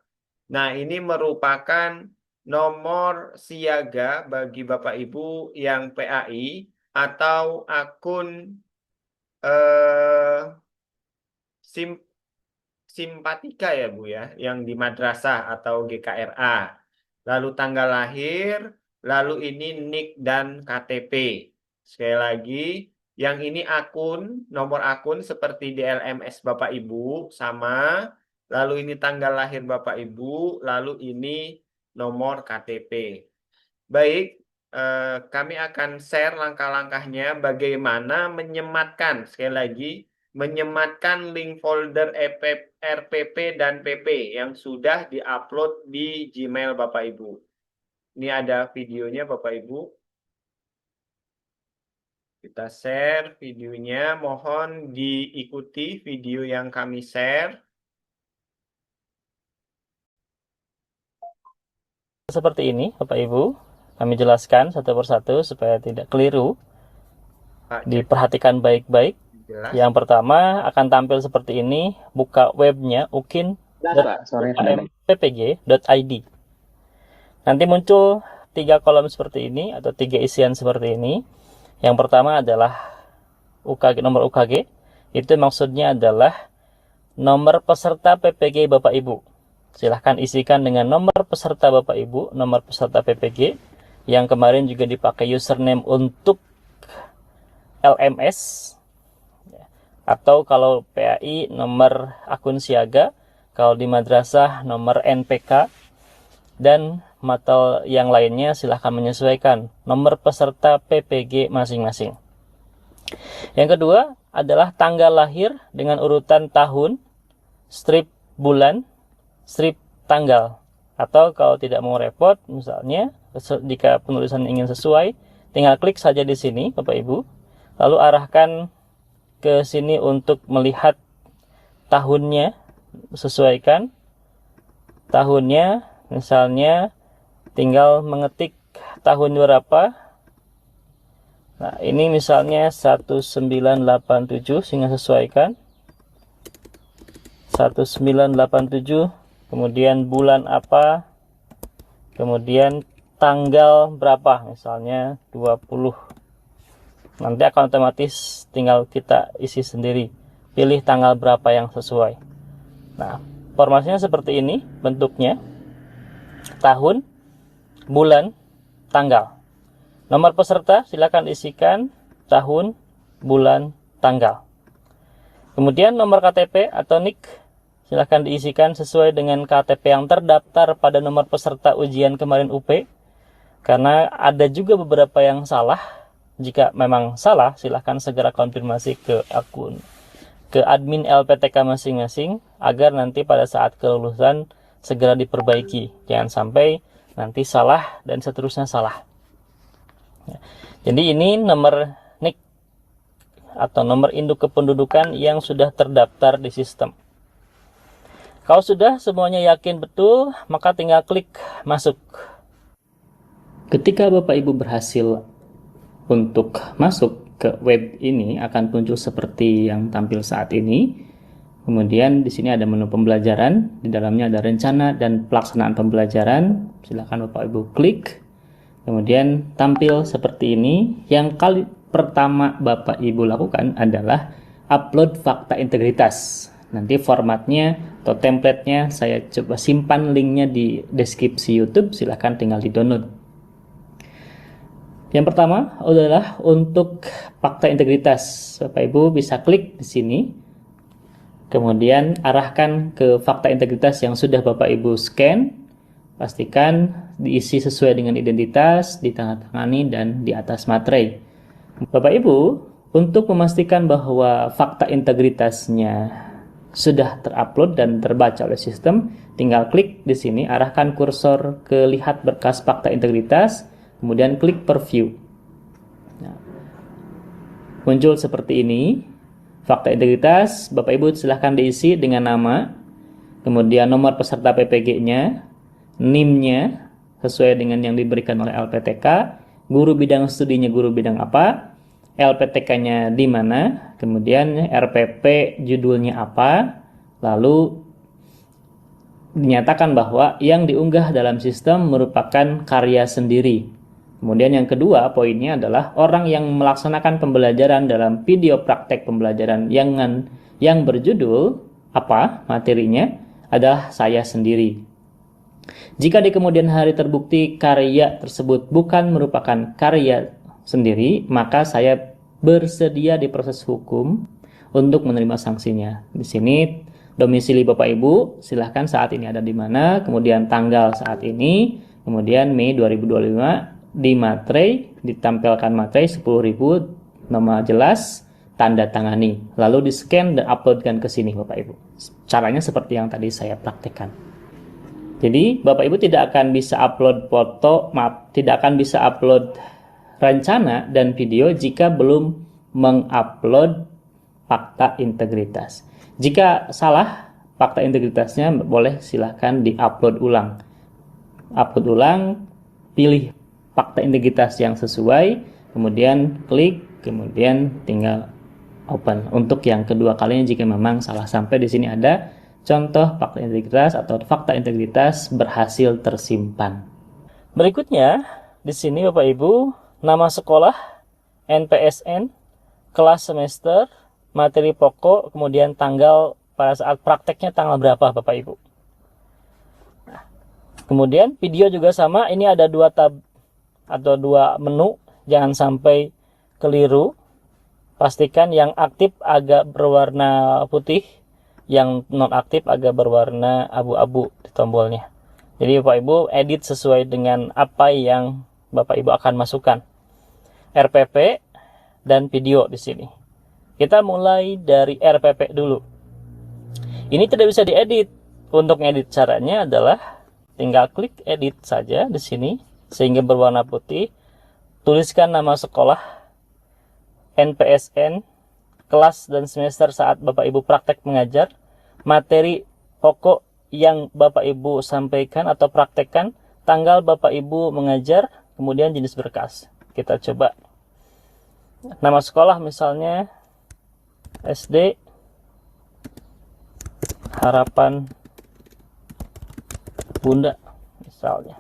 Nah, ini merupakan nomor siaga bagi Bapak Ibu yang PAI atau akun sim simpatika ya Bu ya, yang di madrasah atau GKRA. Lalu tanggal lahir, lalu ini NIK dan KTP. Sekali lagi, yang ini akun, nomor akun seperti di LMS Bapak Ibu sama, lalu ini tanggal lahir Bapak Ibu, lalu ini nomor KTP. Baik, kami akan share langkah-langkahnya bagaimana menyematkan, sekali lagi, menyematkan link folder RPP dan PP yang sudah diupload di Gmail Bapak Ibu. Ini ada videonya Bapak Ibu. Kita share videonya, mohon diikuti video yang kami share. Seperti ini Bapak Ibu, kami jelaskan satu persatu supaya tidak keliru. Pak, Diperhatikan baik-baik. jelas. Yang pertama akan tampil seperti ini, buka webnya ukin.ppg.id. Nanti muncul 3 kolom seperti ini atau 3 isian seperti ini. Yang pertama adalah UKG, nomor UKG. Itu maksudnya adalah nomor peserta PPG Bapak Ibu. Silahkan isikan dengan nomor peserta Bapak Ibu, nomor peserta PPG yang kemarin juga dipakai username untuk LMS. Atau kalau PAI nomor akun siaga, kalau di madrasah nomor NPK, dan mata yang lainnya silahkan menyesuaikan nomor peserta PPG masing-masing. Yang kedua adalah tanggal lahir dengan urutan tahun, strip bulan, strip tanggal. Atau kalau tidak mau repot, misalnya jika penulisan ingin sesuai, tinggal klik saja di sini Bapak Ibu, lalu arahkan ke sini untuk melihat tahunnya, sesuaikan tahunnya, misalnya tinggal mengetik tahun berapa. Nah, ini misalnya 1987, sehingga sesuaikan 1987, kemudian bulan apa, kemudian tanggal berapa, misalnya 20. Nanti akan otomatis tinggal kita isi sendiri, pilih tanggal berapa yang sesuai. Nah, formasinya seperti ini bentuknya, tahun, bulan, tanggal. Nomor peserta silakan isikan tahun, bulan, tanggal. Kemudian nomor KTP atau NIK silakan diisikan sesuai dengan KTP yang terdaftar pada nomor peserta ujian kemarin UP, karena ada juga beberapa yang salah. Jika memang salah, silahkan segera konfirmasi ke admin LPTK masing-masing agar nanti pada saat kelulusan segera diperbaiki. Jangan sampai nanti salah dan seterusnya salah. Jadi ini nomor NIK atau nomor induk kependudukan yang sudah terdaftar di sistem. Kalau sudah semuanya yakin betul, maka tinggal klik masuk. Ketika Bapak Ibu berhasil untuk masuk ke web ini, akan muncul seperti yang tampil saat ini. Kemudian di sini ada menu pembelajaran, di dalamnya ada rencana dan pelaksanaan pembelajaran. Silakan Bapak Ibu klik. Kemudian tampil seperti ini. Yang kali pertama Bapak Ibu lakukan adalah upload fakta integritas. Nanti formatnya atau template-nya saya coba simpan linknya di deskripsi YouTube. Silakan tinggal di-download. Yang pertama adalah untuk fakta integritas. Bapak Ibu bisa klik di sini. Kemudian arahkan ke fakta integritas yang sudah Bapak Ibu scan. Pastikan diisi sesuai dengan identitas, ditandatangani, dan di atas materai. Bapak Ibu, untuk memastikan bahwa fakta integritasnya sudah terupload dan terbaca oleh sistem, tinggal klik di sini, arahkan kursor ke lihat berkas fakta integritas, kemudian klik preview. Nah, muncul seperti ini. Fakta integritas, Bapak Ibu silahkan diisi dengan nama, kemudian nomor peserta PPG-nya, NIM-nya, sesuai dengan yang diberikan oleh LPTK, guru bidang studinya guru bidang apa, LPTK-nya di mana, kemudian RPP judulnya apa, lalu dinyatakan bahwa yang diunggah dalam sistem merupakan karya sendiri. Kemudian yang kedua poinnya adalah orang yang melaksanakan pembelajaran dalam video praktek pembelajaran yang berjudul apa materinya adalah saya sendiri. Jika di kemudian hari terbukti karya tersebut bukan merupakan karya sendiri, maka saya bersedia diproses hukum untuk menerima sanksinya. Di sini domisili Bapak Ibu, silahkan saat ini ada di mana, kemudian tanggal saat ini, kemudian Mei 2025 di materai, ditampilkan materai 10.000, nama jelas, tanda tangani, lalu di scan dan uploadkan ke sini Bapak Ibu. Caranya seperti yang tadi saya praktekkan. Jadi Bapak Ibu tidak akan bisa upload foto, tidak akan bisa upload rencana dan video jika belum mengupload fakta integritas. Jika salah fakta integritasnya, boleh silahkan diupload ulang. Upload ulang, pilih fakta integritas yang sesuai, kemudian klik, kemudian tinggal open. Untuk yang kedua kalinya jika memang salah, sampai di sini ada contoh fakta integritas atau fakta integritas berhasil tersimpan. Berikutnya, di sini Bapak Ibu, nama sekolah, NPSN, kelas semester, materi pokok, kemudian tanggal pada saat prakteknya tanggal berapa Bapak Ibu. Nah, kemudian video juga sama, ini ada dua tab atau dua menu, jangan sampai keliru. Pastikan yang aktif agak berwarna putih, yang non aktif agak berwarna abu-abu di tombolnya. Jadi Bapak Ibu edit sesuai dengan apa yang Bapak Ibu akan masukkan. RPP dan video di sini. Kita mulai dari RPP dulu. Ini tidak bisa diedit. Untuk ngedit caranya adalah tinggal klik edit saja di sini sehingga berwarna putih. Tuliskan nama sekolah, NPSN, kelas dan semester saat Bapak Ibu praktek mengajar, materi pokok yang Bapak Ibu sampaikan atau praktekkan, tanggal Bapak Ibu mengajar, kemudian jenis berkas. Kita coba. Nama sekolah misalnya SD Harapan Bunda misalnya.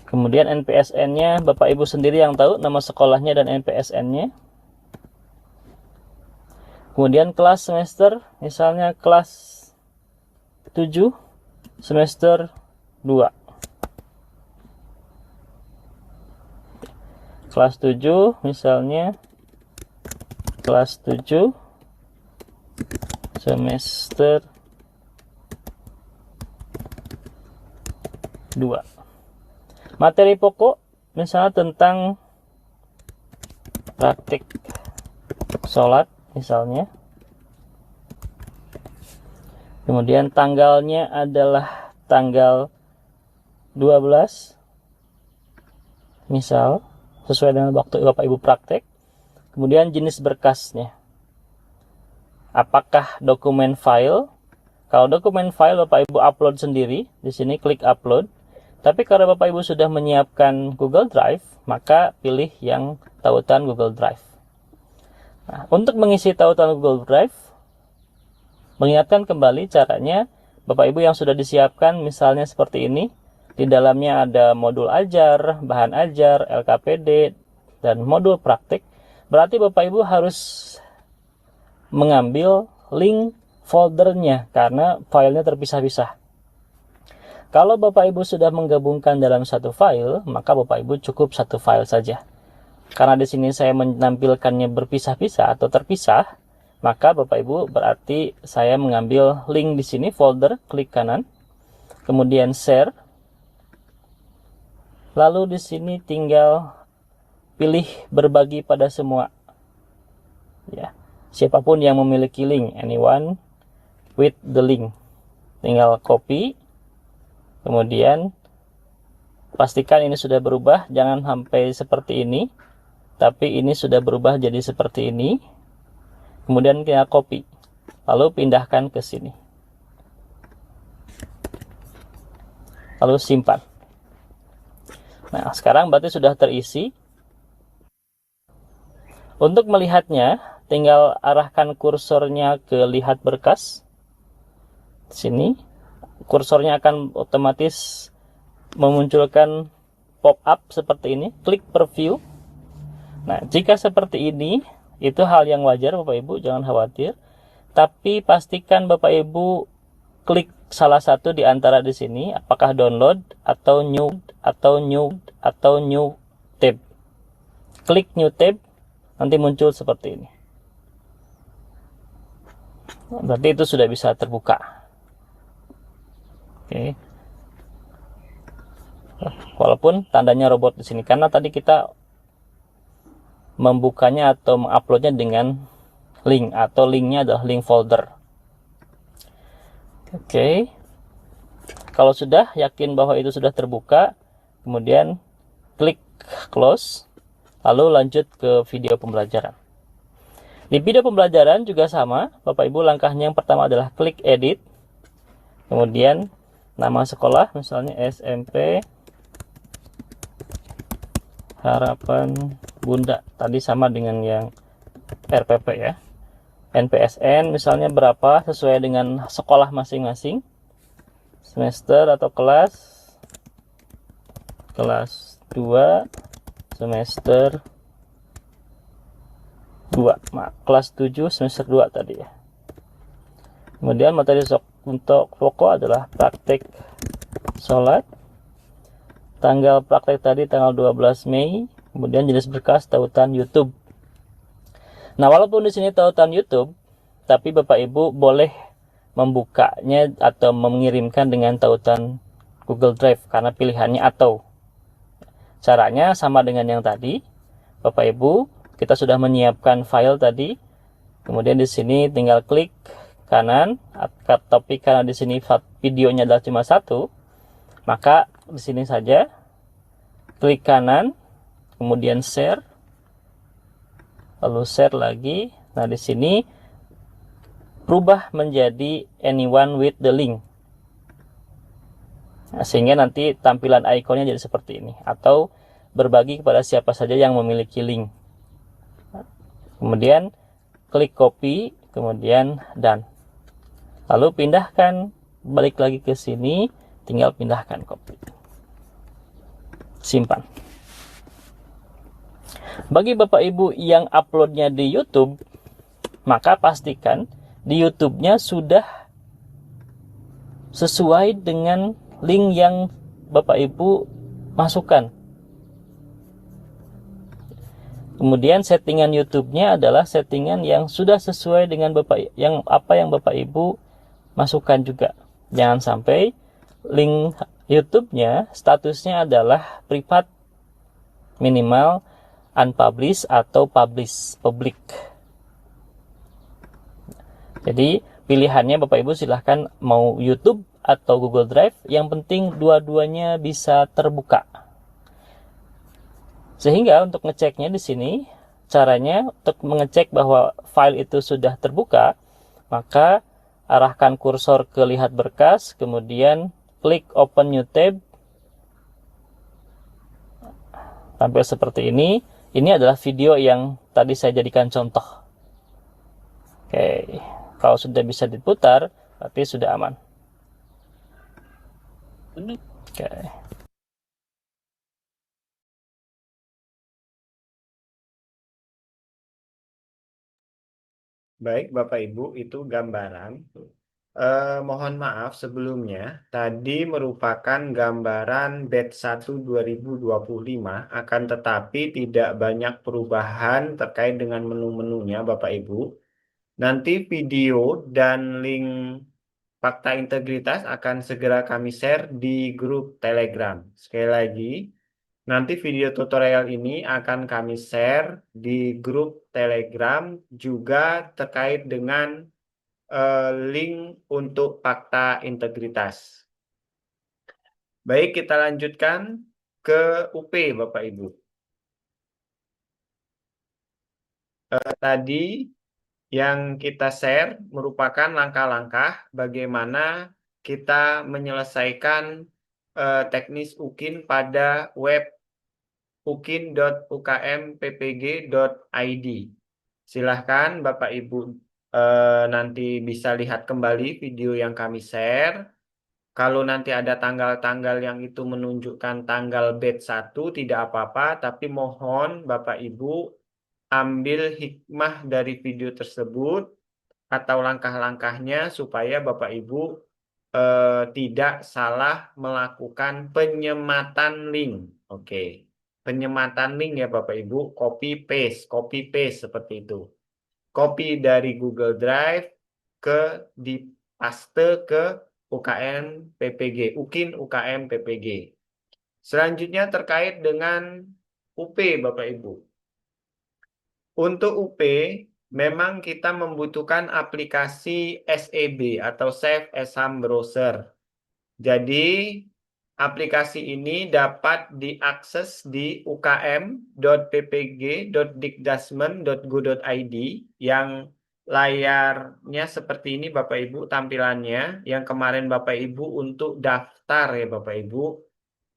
Kemudian NPSN-nya Bapak Ibu sendiri yang tahu nama sekolahnya dan NPSN-nya. Kemudian kelas semester misalnya kelas 7 semester 2. Kelas 7 misalnya kelas 7 semester 2. Materi pokok misalnya tentang praktik sholat misalnya. Kemudian tanggalnya adalah tanggal 12 misal, sesuai dengan waktu Bapak Ibu praktek. Kemudian jenis berkasnya. Apakah dokumen file? Kalau dokumen file Bapak Ibu upload sendiri, di sini klik upload. Tapi kalau Bapak Ibu sudah menyiapkan Google Drive, maka pilih yang tautan Google Drive. Nah, untuk mengisi tautan Google Drive, mengingatkan kembali caranya, Bapak Ibu yang sudah disiapkan misalnya seperti ini. Di dalamnya ada modul ajar, bahan ajar, LKPD, dan modul praktik. Berarti Bapak Ibu harus mengambil link foldernya karena filenya terpisah-pisah. Kalau Bapak Ibu sudah menggabungkan dalam satu file, maka Bapak Ibu cukup satu file saja. Karena di sini saya menampilkannya berpisah-pisah atau terpisah, maka Bapak Ibu berarti saya mengambil link di sini folder, klik kanan, kemudian share. Lalu di sini tinggal pilih berbagi pada semua. Ya, siapapun yang memiliki link, anyone with the link. Tinggal copy. Kemudian pastikan ini sudah berubah, jangan sampai seperti ini. Tapi ini sudah berubah jadi seperti ini. Kemudian kita copy. Lalu pindahkan ke sini. Lalu simpan. Nah, sekarang berarti sudah terisi. Untuk melihatnya, tinggal arahkan kursornya ke lihat berkas. Di sini, kursornya akan otomatis memunculkan pop-up seperti ini, klik preview. Nah, jika seperti ini, itu hal yang wajar Bapak Ibu, jangan khawatir. Tapi pastikan Bapak Ibu klik salah satu di antara di sini, apakah download atau new tab. Klik new tab, nanti muncul seperti ini. Berarti itu sudah bisa terbuka. Oke. Walaupun tandanya robot di sini karena tadi kita membukanya atau menguploadnya dengan link atau linknya adalah link folder. Oke. Kalau sudah yakin bahwa itu sudah terbuka, kemudian klik close, lalu lanjut ke video pembelajaran. Di video pembelajaran juga sama, Bapak Ibu, langkahnya yang pertama adalah klik edit, kemudian nama sekolah, misalnya SMP Harapan Bunda, tadi sama dengan yang RPP ya. NPSN misalnya berapa sesuai dengan sekolah masing-masing, semester atau kelas 2 semester 2, kelas 7 semester 2 tadi ya. Kemudian materi untuk pokok adalah praktek sholat, tanggal praktek tadi tanggal 12 Mei, kemudian jenis berkas tautan YouTube. Nah, walaupun di sini tautan YouTube, tapi Bapak Ibu boleh membukanya atau mengirimkan dengan tautan Google Drive karena pilihannya atau. Caranya sama dengan yang tadi. Bapak Ibu, kita sudah menyiapkan file tadi. Kemudian di sini tinggal klik kanan, tapi karena di sini videonya adalah cuma satu, maka di sini saja klik kanan, kemudian share, lalu share lagi. Nah, di sini berubah menjadi anyone with the link. Nah, sehingga nanti tampilan ikonnya jadi seperti ini, atau berbagi kepada siapa saja yang memiliki link. Kemudian klik copy, kemudian done. Lalu pindahkan, balik lagi ke sini, tinggal pindahkan copy. Simpan. Bagi Bapak Ibu yang uploadnya di YouTube, maka pastikan di YouTube-nya sudah sesuai dengan link yang Bapak Ibu masukkan. Kemudian settingan YouTube-nya adalah settingan yang sudah sesuai dengan apa yang Bapak Ibu masukkan juga. Jangan sampai link YouTube-nya statusnya adalah privat, minimal unpublished atau public. Jadi pilihannya Bapak Ibu silahkan mau YouTube atau Google Drive, yang penting dua-duanya bisa terbuka. Sehingga untuk ngeceknya di sini, caranya untuk mengecek bahwa file itu sudah terbuka, maka arahkan kursor ke lihat berkas, kemudian klik open new tab. Tampil seperti ini. Ini adalah video yang tadi saya jadikan contoh. Oke, kalau sudah bisa diputar, berarti sudah aman. Oke. Baik, Bapak Ibu, itu gambaran. Mohon maaf sebelumnya, tadi merupakan gambaran batch 1 2025, akan tetapi tidak banyak perubahan terkait dengan menu-menunya, Bapak Ibu. Nanti video dan link fakta integritas akan segera kami share di grup Telegram. Sekali lagi, nanti video tutorial ini akan kami share di grup Telegram juga terkait dengan link untuk fakta integritas. Baik, kita lanjutkan ke UP, Bapak Ibu. Tadi yang kita share merupakan langkah-langkah bagaimana kita menyelesaikan teknis UKIN pada web ukin.ukmppg.id. Silahkan Bapak Ibu nanti bisa lihat kembali video yang kami share. Kalau nanti ada tanggal-tanggal yang itu menunjukkan tanggal batch 1 tidak apa-apa, tapi mohon Bapak Ibu ambil hikmah dari video tersebut atau langkah-langkahnya supaya Bapak Ibu tidak salah melakukan penyematan link. Oke. Penyematan link ya Bapak Ibu, copy paste seperti itu. Copy dari Google Drive dipaste ke UKM PPG, UKIN UKM PPG. Selanjutnya terkait dengan UP Bapak Ibu. Untuk UP memang kita membutuhkan aplikasi SEB atau Save Exam Browser. Jadi aplikasi ini dapat diakses di ukm.ppg.dikdasmen.go.id yang layarnya seperti ini Bapak Ibu tampilannya yang kemarin Bapak Ibu untuk daftar ya Bapak Ibu.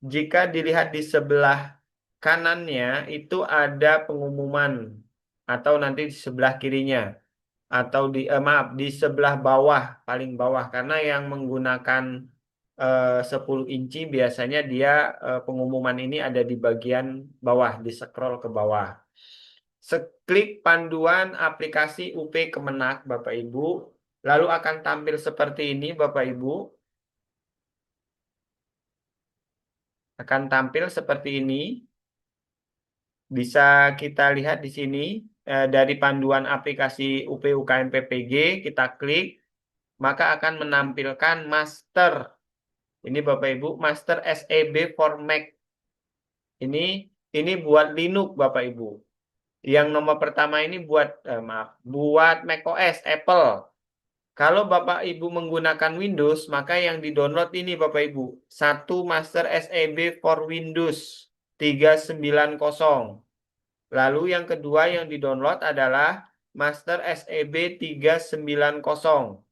Jika dilihat di sebelah kanannya itu ada pengumuman atau nanti di sebelah kirinya atau di sebelah bawah paling bawah karena yang menggunakan 10 inci biasanya dia pengumuman ini ada di bagian bawah, di scroll ke bawah. Klik panduan aplikasi UP Kemenak Bapak Ibu, lalu akan tampil seperti ini Bapak Ibu. Akan tampil seperti ini. Bisa kita lihat di sini dari panduan aplikasi UP UKM PPG, kita klik, maka akan menampilkan master. Ini Bapak Ibu, master SEB for Mac. Ini buat Linux Bapak Ibu. Yang nomor pertama ini buat macOS Apple. Kalau Bapak Ibu menggunakan Windows, maka yang di-download ini Bapak Ibu, satu master SEB for Windows 390. Lalu yang kedua yang di-download adalah master SEB 390.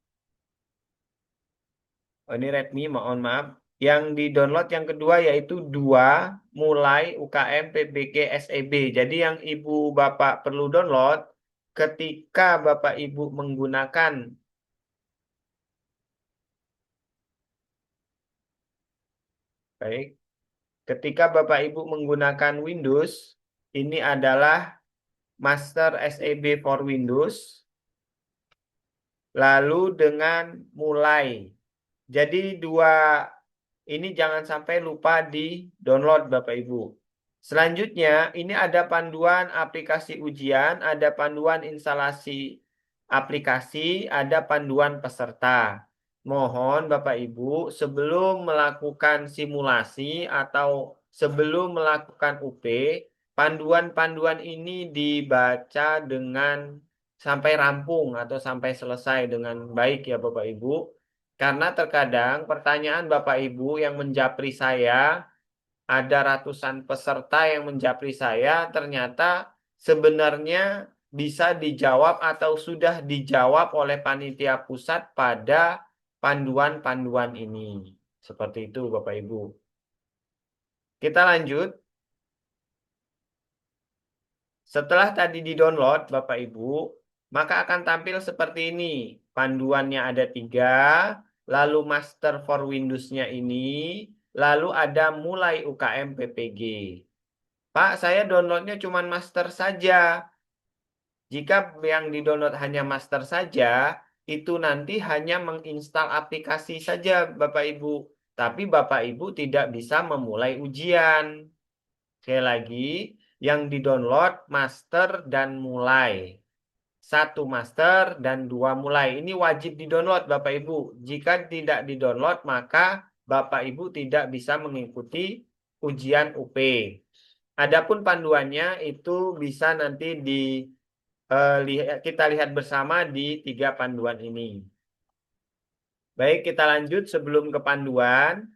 Oh, ini Redmi, mohon maaf. Yang di-download yang kedua yaitu 2 mulai UKM PBG SEB. Jadi yang Ibu Bapak perlu download ketika Bapak Ibu menggunakan ketika Bapak Ibu menggunakan Windows, ini adalah Master SEB for Windows. Lalu dengan mulai. Jadi ini jangan sampai lupa di download Bapak Ibu. Selanjutnya ini ada panduan aplikasi ujian, ada panduan instalasi aplikasi, ada panduan peserta. Mohon Bapak Ibu sebelum melakukan simulasi atau sebelum melakukan UP, panduan-panduan ini dibaca dengan sampai rampung atau sampai selesai dengan baik ya Bapak Ibu. Karena terkadang pertanyaan Bapak Ibu yang menjapri saya, ada ratusan peserta yang menjapri saya, ternyata sebenarnya bisa dijawab atau sudah dijawab oleh panitia pusat pada panduan-panduan ini. Seperti itu Bapak Ibu. Kita lanjut. Setelah tadi di-download Bapak Ibu, maka akan tampil seperti ini. Panduannya ada 3, lalu master for Windows-nya ini, lalu ada mulai UKM PPG. Pak, saya downloadnya cuma master saja. Jika yang di-download hanya master saja, itu nanti hanya menginstal aplikasi saja Bapak Ibu. Tapi Bapak Ibu tidak bisa memulai ujian. Sekali lagi, yang di-download master dan mulai. 1 master dan 2 mulai. Ini wajib di-download Bapak Ibu. Jika tidak di-download, maka Bapak Ibu tidak bisa mengikuti ujian UP. Adapun panduannya itu bisa nanti kita lihat bersama di 3 panduan ini. Baik, kita lanjut sebelum ke panduan.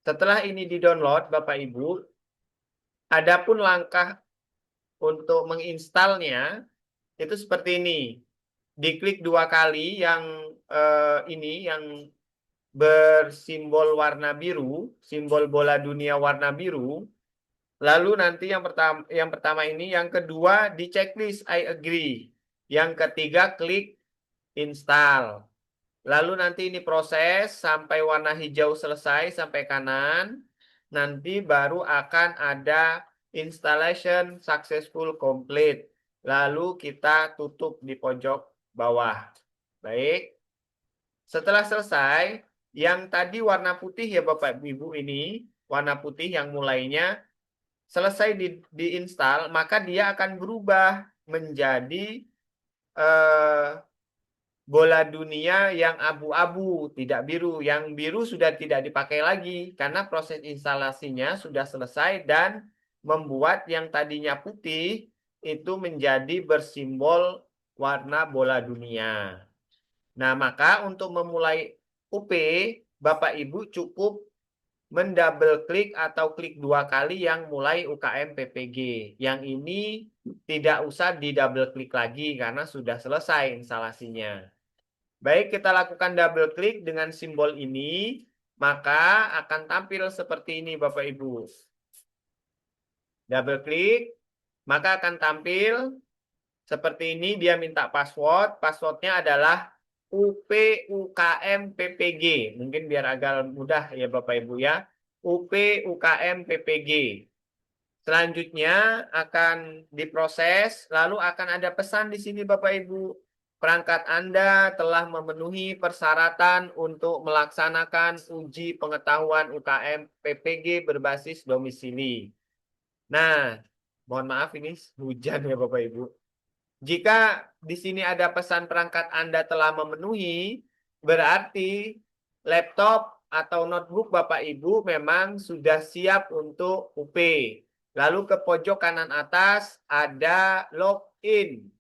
Setelah ini di-download Bapak Ibu, adapun langkah untuk menginstalnya itu seperti ini. Diklik 2 kali yang ini yang bersimbol warna biru, simbol bola dunia warna biru. Lalu nanti yang pertama ini, yang kedua di checklist I agree. Yang ketiga klik install. Lalu nanti ini proses sampai warna hijau selesai sampai kanan. Nanti baru akan ada installation successful complete. Lalu kita tutup di pojok bawah. Baik. Setelah selesai, yang tadi warna putih ya Bapak Ibu ini, warna putih yang mulainya selesai diinstal, maka dia akan berubah menjadi bola dunia yang abu-abu, tidak biru. Yang biru sudah tidak dipakai lagi karena proses instalasinya sudah selesai dan membuat yang tadinya putih itu menjadi bersimbol warna bola dunia. Nah, maka untuk memulai UP, Bapak Ibu cukup mendouble klik atau klik 2 kali yang mulai UKM PPG. Yang ini tidak usah di double klik lagi karena sudah selesai instalasinya. Baik, kita lakukan double klik dengan simbol ini, maka akan tampil seperti ini Bapak Ibu. Double klik, maka akan tampil seperti ini. Dia minta password, passwordnya adalah UPUKM PPG. Mungkin biar agak mudah ya Bapak Ibu ya. UPUKM PPG. Selanjutnya akan diproses, lalu akan ada pesan di sini Bapak Ibu. Perangkat Anda telah memenuhi persyaratan untuk melaksanakan uji pengetahuan UKM PPG berbasis domisili. Nah, mohon maaf ini hujan ya Bapak Ibu. Jika di sini ada pesan perangkat Anda telah memenuhi, berarti laptop atau notebook Bapak Ibu memang sudah siap untuk UP. Lalu ke pojok kanan atas ada login.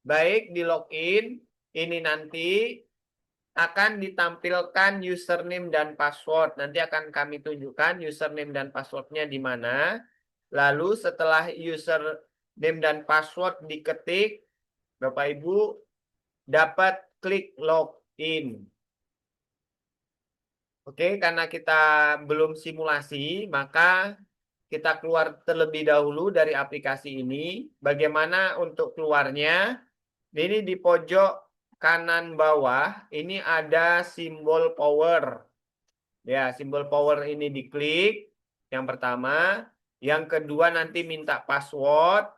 Baik, di login ini nanti akan ditampilkan username dan password. Nanti akan kami tunjukkan username dan passwordnya di mana. Lalu setelah username dan password diketik, Bapak Ibu dapat klik login. Oke, karena kita belum simulasi, maka kita keluar terlebih dahulu dari aplikasi ini. Bagaimana untuk keluarnya? Ini di pojok kanan bawah, ini ada simbol power. Ya, simbol power ini diklik. Yang pertama. Yang kedua nanti minta password.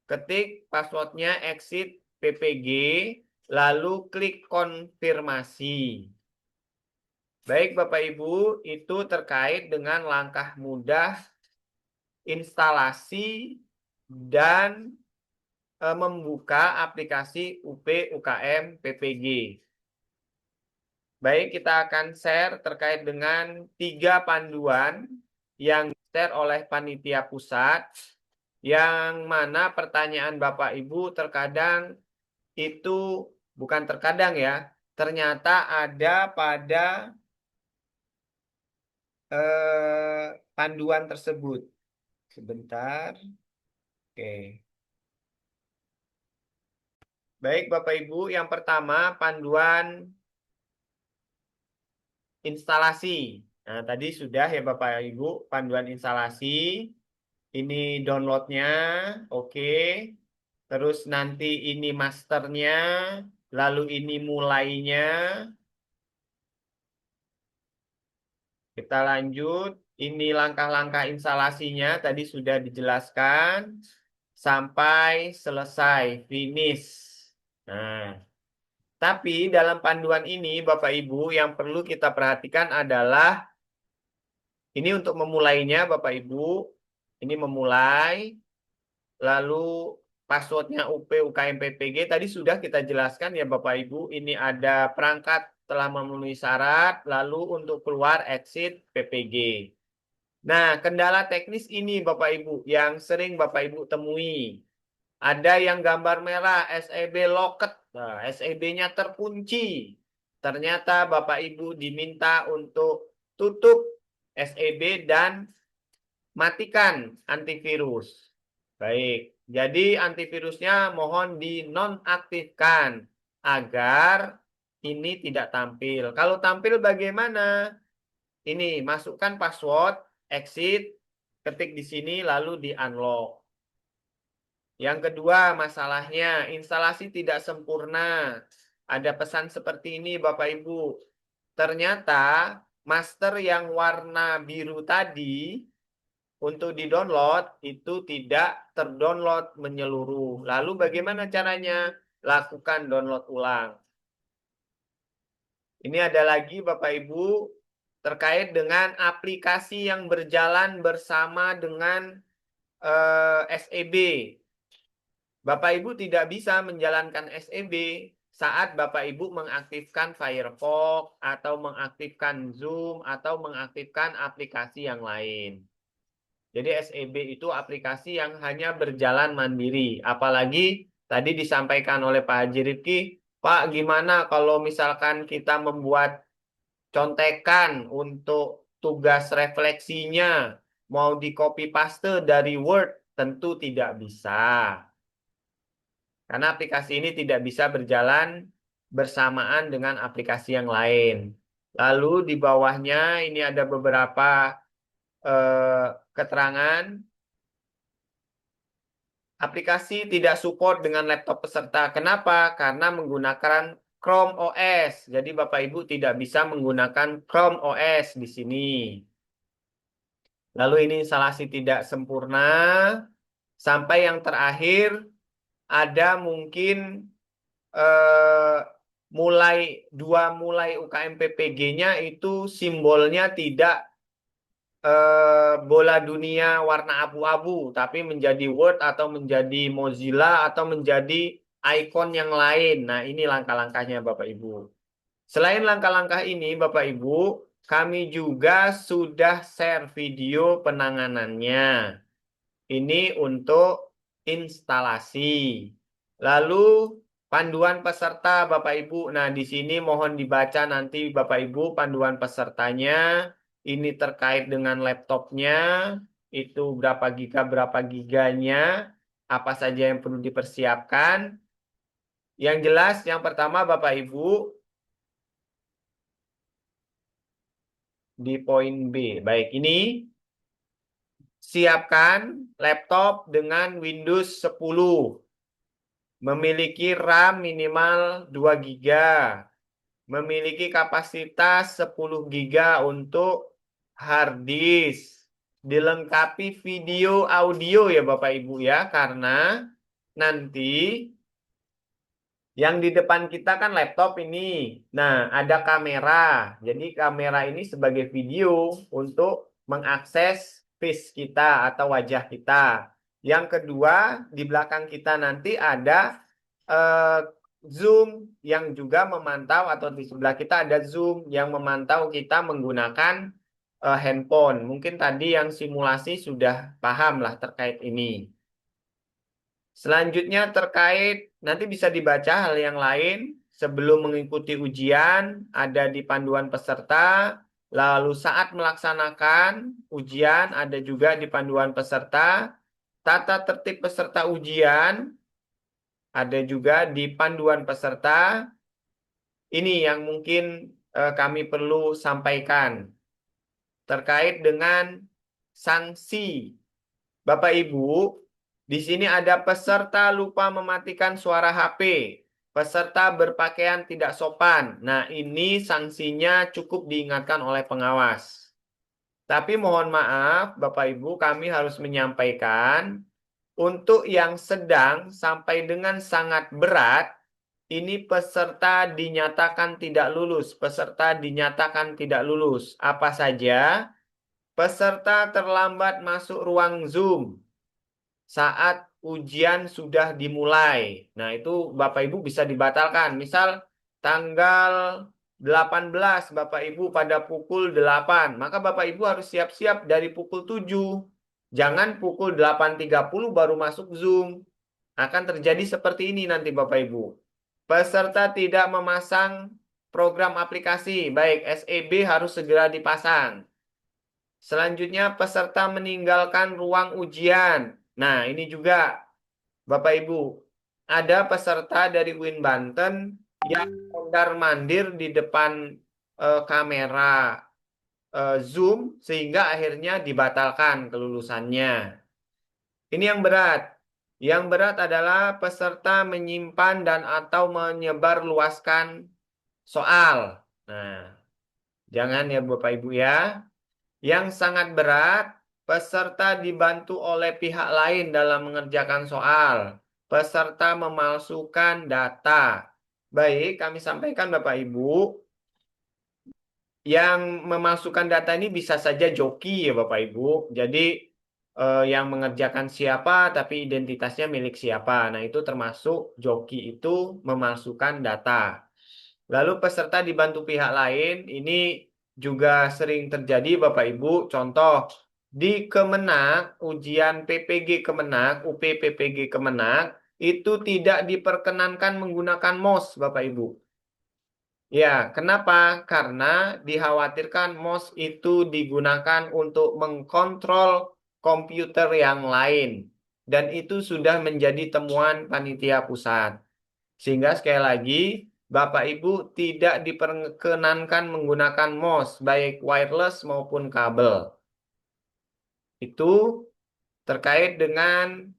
Ketik passwordnya exit PPG. Lalu klik konfirmasi. Baik Bapak Ibu, itu terkait dengan langkah mudah instalasi dan membuka aplikasi UP UKM PPG. Baik, kita akan share terkait dengan 3 panduan yang share oleh panitia pusat, yang mana pertanyaan Bapak Ibu terkadang itu bukan terkadang ya, ternyata ada pada panduan tersebut. Sebentar. Oke. Baik Bapak Ibu, yang pertama panduan instalasi. Nah, tadi sudah ya Bapak Ibu, panduan instalasi. Ini downloadnya, oke. Terus nanti ini masternya, lalu ini mulainya. Kita lanjut, ini langkah-langkah instalasinya tadi sudah dijelaskan. Sampai selesai, finish. Nah, tapi dalam panduan ini Bapak Ibu yang perlu kita perhatikan adalah ini untuk memulainya Bapak Ibu. Ini memulai. Lalu passwordnya UP UKM PPG tadi sudah kita jelaskan ya Bapak Ibu. Ini ada perangkat telah memenuhi syarat. Lalu untuk keluar exit PPG. Nah, kendala teknis ini Bapak Ibu yang sering Bapak Ibu temui. Ada yang gambar merah SEB locket. Nah, SEB-nya terkunci. Ternyata Bapak Ibu diminta untuk tutup SEB dan matikan antivirus. Baik, jadi antivirusnya mohon dinonaktifkan agar ini tidak tampil. Kalau tampil bagaimana? Ini, masukkan password, exit, ketik di sini lalu di-unlock. Yang kedua masalahnya, instalasi tidak sempurna. Ada pesan seperti ini Bapak Ibu. Ternyata master yang warna biru tadi untuk di-download itu tidak terdownload menyeluruh. Lalu bagaimana caranya? Lakukan download ulang. Ini ada lagi Bapak Ibu terkait dengan aplikasi yang berjalan bersama dengan SEB. Bapak Ibu tidak bisa menjalankan SEB saat Bapak Ibu mengaktifkan Firefox atau mengaktifkan Zoom atau mengaktifkan aplikasi yang lain. Jadi SEB itu aplikasi yang hanya berjalan mandiri. Apalagi tadi disampaikan oleh Pak Haji Rifki, Pak gimana kalau misalkan kita membuat contekan untuk tugas refleksinya, mau di copy paste dari Word, tentu tidak bisa. Karena aplikasi ini tidak bisa berjalan bersamaan dengan aplikasi yang lain. Lalu di bawahnya ini ada beberapa keterangan. Aplikasi tidak support dengan laptop peserta. Kenapa? Karena menggunakan Chrome OS. Jadi Bapak Ibu tidak bisa menggunakan Chrome OS di sini. Lalu ini instalasi tidak sempurna. Sampai yang terakhir ada mungkin mulai UKM PPG-nya itu simbolnya tidak bola dunia warna abu-abu, tapi menjadi Word atau menjadi Mozilla atau menjadi ikon yang lain. Nah, ini langkah-langkahnya Bapak Ibu. Selain langkah-langkah ini, Bapak Ibu, kami juga sudah share video penanganannya. Ini untuk instalasi. Lalu panduan peserta Bapak Ibu. Nah, di sini mohon dibaca nanti Bapak Ibu panduan pesertanya. Ini terkait dengan laptopnya, itu berapa giganya, apa saja yang perlu dipersiapkan. Yang jelas, yang pertama Bapak Ibu, di poin B. Baik, ini siapkan laptop dengan Windows 10. Memiliki RAM minimal 2 GB. Memiliki kapasitas 10 GB untuk hard disk, dilengkapi video audio ya Bapak Ibu ya, karena nanti yang di depan kita kan laptop ini. Nah, ada kamera. Jadi kamera ini sebagai video untuk mengakses face kita atau wajah kita. Yang kedua, di belakang kita nanti ada Zoom yang juga memantau, atau di sebelah kita ada Zoom yang memantau kita menggunakan handphone. Mungkin tadi yang simulasi sudah paham lah terkait ini. Selanjutnya terkait, nanti bisa dibaca hal yang lain sebelum mengikuti ujian, ada di panduan peserta. Lalu saat melaksanakan ujian, ada juga di panduan peserta. Tata tertib peserta ujian, ada juga di panduan peserta. Ini yang mungkin kami perlu sampaikan terkait dengan sanksi. Bapak Ibu, di sini ada peserta lupa mematikan suara HP, peserta berpakaian tidak sopan. Nah, ini sanksinya cukup diingatkan oleh pengawas. Tapi mohon maaf, Bapak Ibu, kami harus menyampaikan untuk yang sedang sampai dengan sangat berat, ini peserta dinyatakan tidak lulus. Peserta dinyatakan tidak lulus. Apa saja? Peserta terlambat masuk ruang Zoom saat ujian sudah dimulai. Nah, itu Bapak Ibu bisa dibatalkan. Misal tanggal 18 Bapak Ibu pada pukul 8, maka Bapak Ibu harus siap-siap dari pukul 7. Jangan pukul 8.30 baru masuk Zoom. Akan terjadi seperti ini nanti Bapak Ibu. Peserta tidak memasang program aplikasi, baik SEB harus segera dipasang. Selanjutnya peserta meninggalkan ruang ujian. Nah, ini juga Bapak Ibu, ada peserta dari UIN Banten yang mondar-mandir di depan kamera. Zoom sehingga akhirnya dibatalkan kelulusannya. Ini yang berat. Yang berat adalah peserta menyimpan dan atau menyebarluaskan soal. Nah, jangan ya Bapak Ibu ya. Yang sangat berat, peserta dibantu oleh pihak lain dalam mengerjakan soal. Peserta memalsukan data. Baik, kami sampaikan Bapak Ibu, yang memasukkan data ini bisa saja joki ya Bapak Ibu. Jadi yang mengerjakan siapa tapi identitasnya milik siapa. Nah, itu termasuk joki itu memasukkan data. Lalu peserta dibantu pihak lain, ini juga sering terjadi Bapak Ibu. Contoh, di Kemenak, ujian PPG Kemenak, UP PPG Kemenak, itu tidak diperkenankan menggunakan MOS Bapak Ibu. Ya, kenapa? Karena dikhawatirkan MOS itu digunakan untuk mengkontrol komputer yang lain. Dan itu sudah menjadi temuan panitia pusat. Sehingga sekali lagi, Bapak Ibu tidak diperkenankan menggunakan MOS, baik wireless maupun kabel. Itu terkait dengan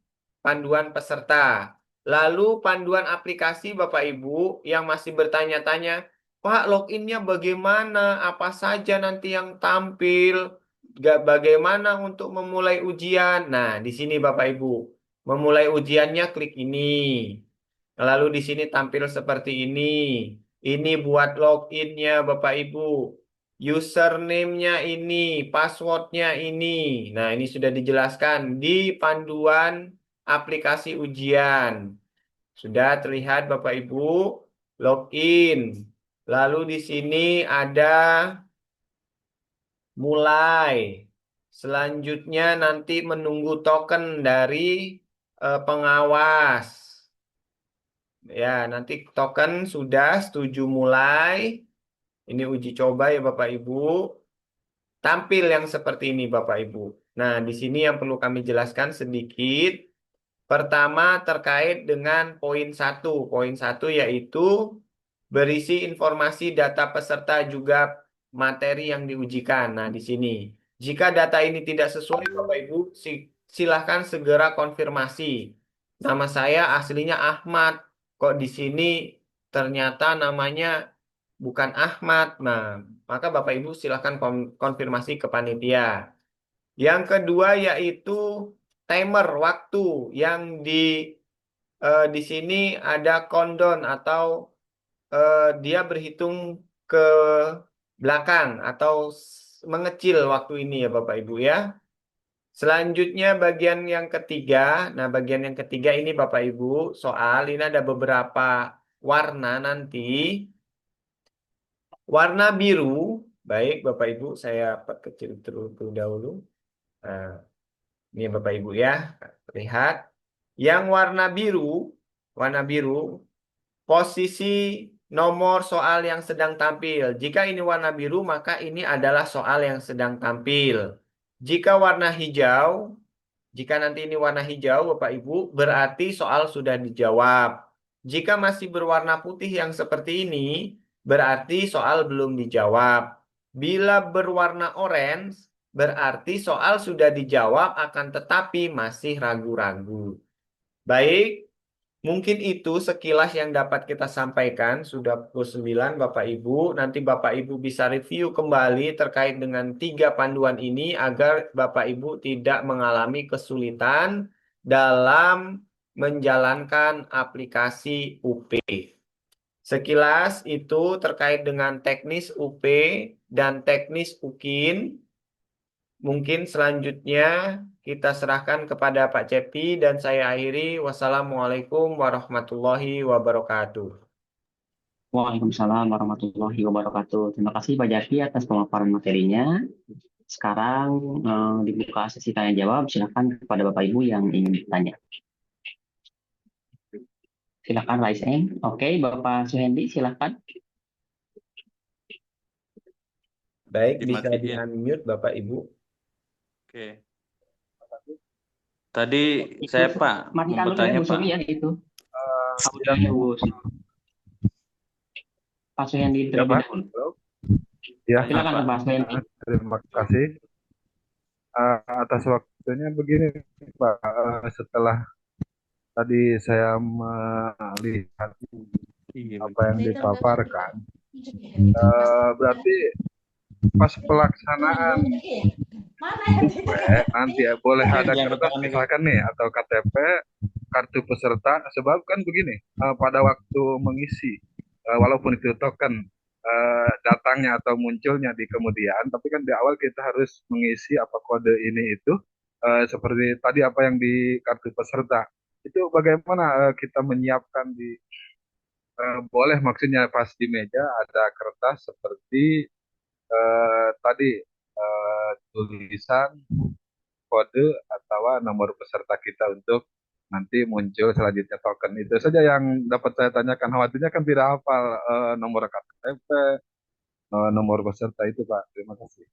panduan peserta. Lalu panduan aplikasi Bapak Ibu yang masih bertanya-tanya, Pak, loginnya bagaimana? Apa saja nanti yang tampil? Bagaimana untuk memulai ujian? Nah, di sini Bapak Ibu, memulai ujiannya klik ini. Lalu di sini tampil seperti ini. Ini buat loginnya Bapak Ibu. Username-nya ini, password-nya ini. Nah, ini sudah dijelaskan di panduan aplikasi ujian. Sudah terlihat Bapak Ibu, login. Lalu di sini ada mulai. Selanjutnya nanti menunggu token dari pengawas. Ya, nanti token sudah setuju mulai. Ini uji coba ya Bapak Ibu. Tampil yang seperti ini Bapak Ibu. Nah, di sini yang perlu kami jelaskan sedikit. Pertama terkait dengan poin 1. Poin 1 yaitu berisi informasi data peserta juga materi yang diujikan. Nah, di sini. Jika data ini tidak sesuai Bapak Ibu, silahkan segera konfirmasi. Nama saya aslinya Ahmad. Kok di sini ternyata namanya bukan Ahmad. Nah, maka Bapak Ibu silahkan konfirmasi ke panitia. Yang kedua yaitu timer waktu yang di sini ada countdown atau dia berhitung ke belakang atau mengecil waktu ini ya Bapak Ibu ya. Selanjutnya bagian yang ketiga. Nah, bagian yang ketiga ini Bapak Ibu soal ini ada beberapa warna nanti. Warna biru, baik Bapak Ibu, saya perkecil terlebih dahulu. Nah, ini Bapak Ibu ya, lihat. Yang warna biru, posisi nomor soal yang sedang tampil. Jika ini warna biru, maka ini adalah soal yang sedang tampil. Jika warna hijau, jika nanti ini warna hijau, Bapak Ibu, berarti soal sudah dijawab. Jika masih berwarna putih yang seperti ini, berarti soal belum dijawab. Bila berwarna orange, berarti soal sudah dijawab akan tetapi masih ragu-ragu. Baik, mungkin itu sekilas yang dapat kita sampaikan. Sudah pukul 9 Bapak Ibu. Nanti Bapak Ibu bisa review kembali terkait dengan 3 panduan ini agar Bapak Ibu tidak mengalami kesulitan dalam menjalankan aplikasi UP. Sekilas itu terkait dengan teknis UP dan teknis UKIN. Mungkin selanjutnya kita serahkan kepada Pak Cepi dan saya akhiri. Wassalamualaikum warahmatullahi wabarakatuh. Waalaikumsalam warahmatullahi wabarakatuh. Terima kasih Pak Jaki atas pemaparan materinya. Sekarang dibuka sesi tanya jawab. Silakan kepada Bapak Ibu yang ingin bertanya. Silakan raise hand. Oke, Bapak Suhendi silakan. Baik, bisa Dimatiin. di-unmute Bapak Ibu. Oke. Tadi saya Pak mau Matikan dulu ya bertanya Bu Pak. Sumi ya itu. Audionya Bu. Pak Suhendi terlebih dahulu. Ya, Silakan Pak. Pak Slendy. terima kasih atas waktunya. Begini, Pak, setelah tadi saya melihat Iya, apa yang dipaparkan, berarti pas pelaksanaan UP nanti ya boleh ada Yang kertas depan itu. misalkan nih atau KTP, kartu peserta. Sebab kan begini, pada waktu mengisi, walaupun itu token datangnya atau munculnya di kemudian, tapi kan di awal kita harus mengisi apa kode ini itu, seperti tadi apa yang di kartu peserta itu. Bagaimana kita menyiapkan di, boleh maksudnya pas di meja ada kertas seperti tadi tulisan kode atau nomor peserta kita untuk nanti muncul selanjutnya token. Itu saja yang dapat saya tanyakan. Khawatirnya kan tidak hafal nomor KTP, nomor peserta itu, Pak. Terima kasih.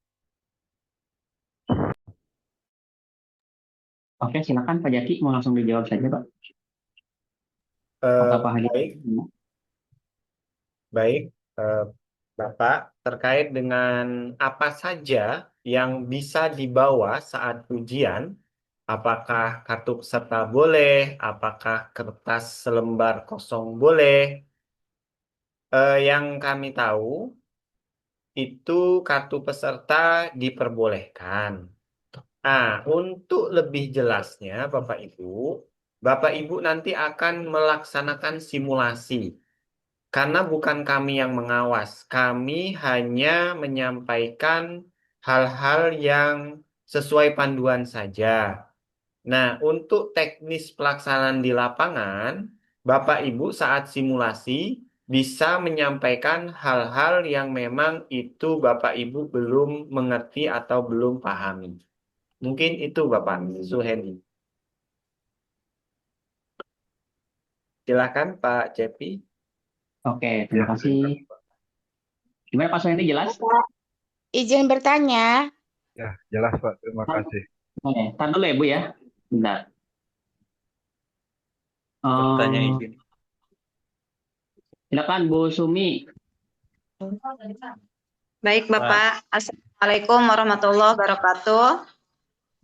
Oke, silakan Pak Jaki mau langsung dijawab saja Pak. Eh, Atau Pak Haji. baik, baik, eh, Bapak, terkait dengan apa saja yang bisa dibawa saat ujian, apakah kartu peserta boleh, apakah kertas selembar kosong boleh, yang kami tahu itu kartu peserta diperbolehkan. Nah, untuk lebih jelasnya, Bapak Ibu nanti akan melaksanakan simulasi. Karena bukan kami yang mengawas, kami hanya menyampaikan hal-hal yang sesuai panduan saja. Nah, untuk teknis pelaksanaan di lapangan, Bapak Ibu saat simulasi bisa menyampaikan hal-hal yang memang itu Bapak Ibu belum mengerti atau belum pahami. Mungkin itu Bapak Suhendi. Silakan Pak Cepi. Oke, Ya, terima kasih. terima kasih, Pak. Gimana Pak Slendy, jelas? Izin bertanya. Ya, jelas, Pak. Terima kasih. Oke, tar dulu ya Bu ya. Bentar. Bertanya Eh, izin. silakan Bu Sumi. Baik, Bapak. Assalamualaikum warahmatullahi wabarakatuh.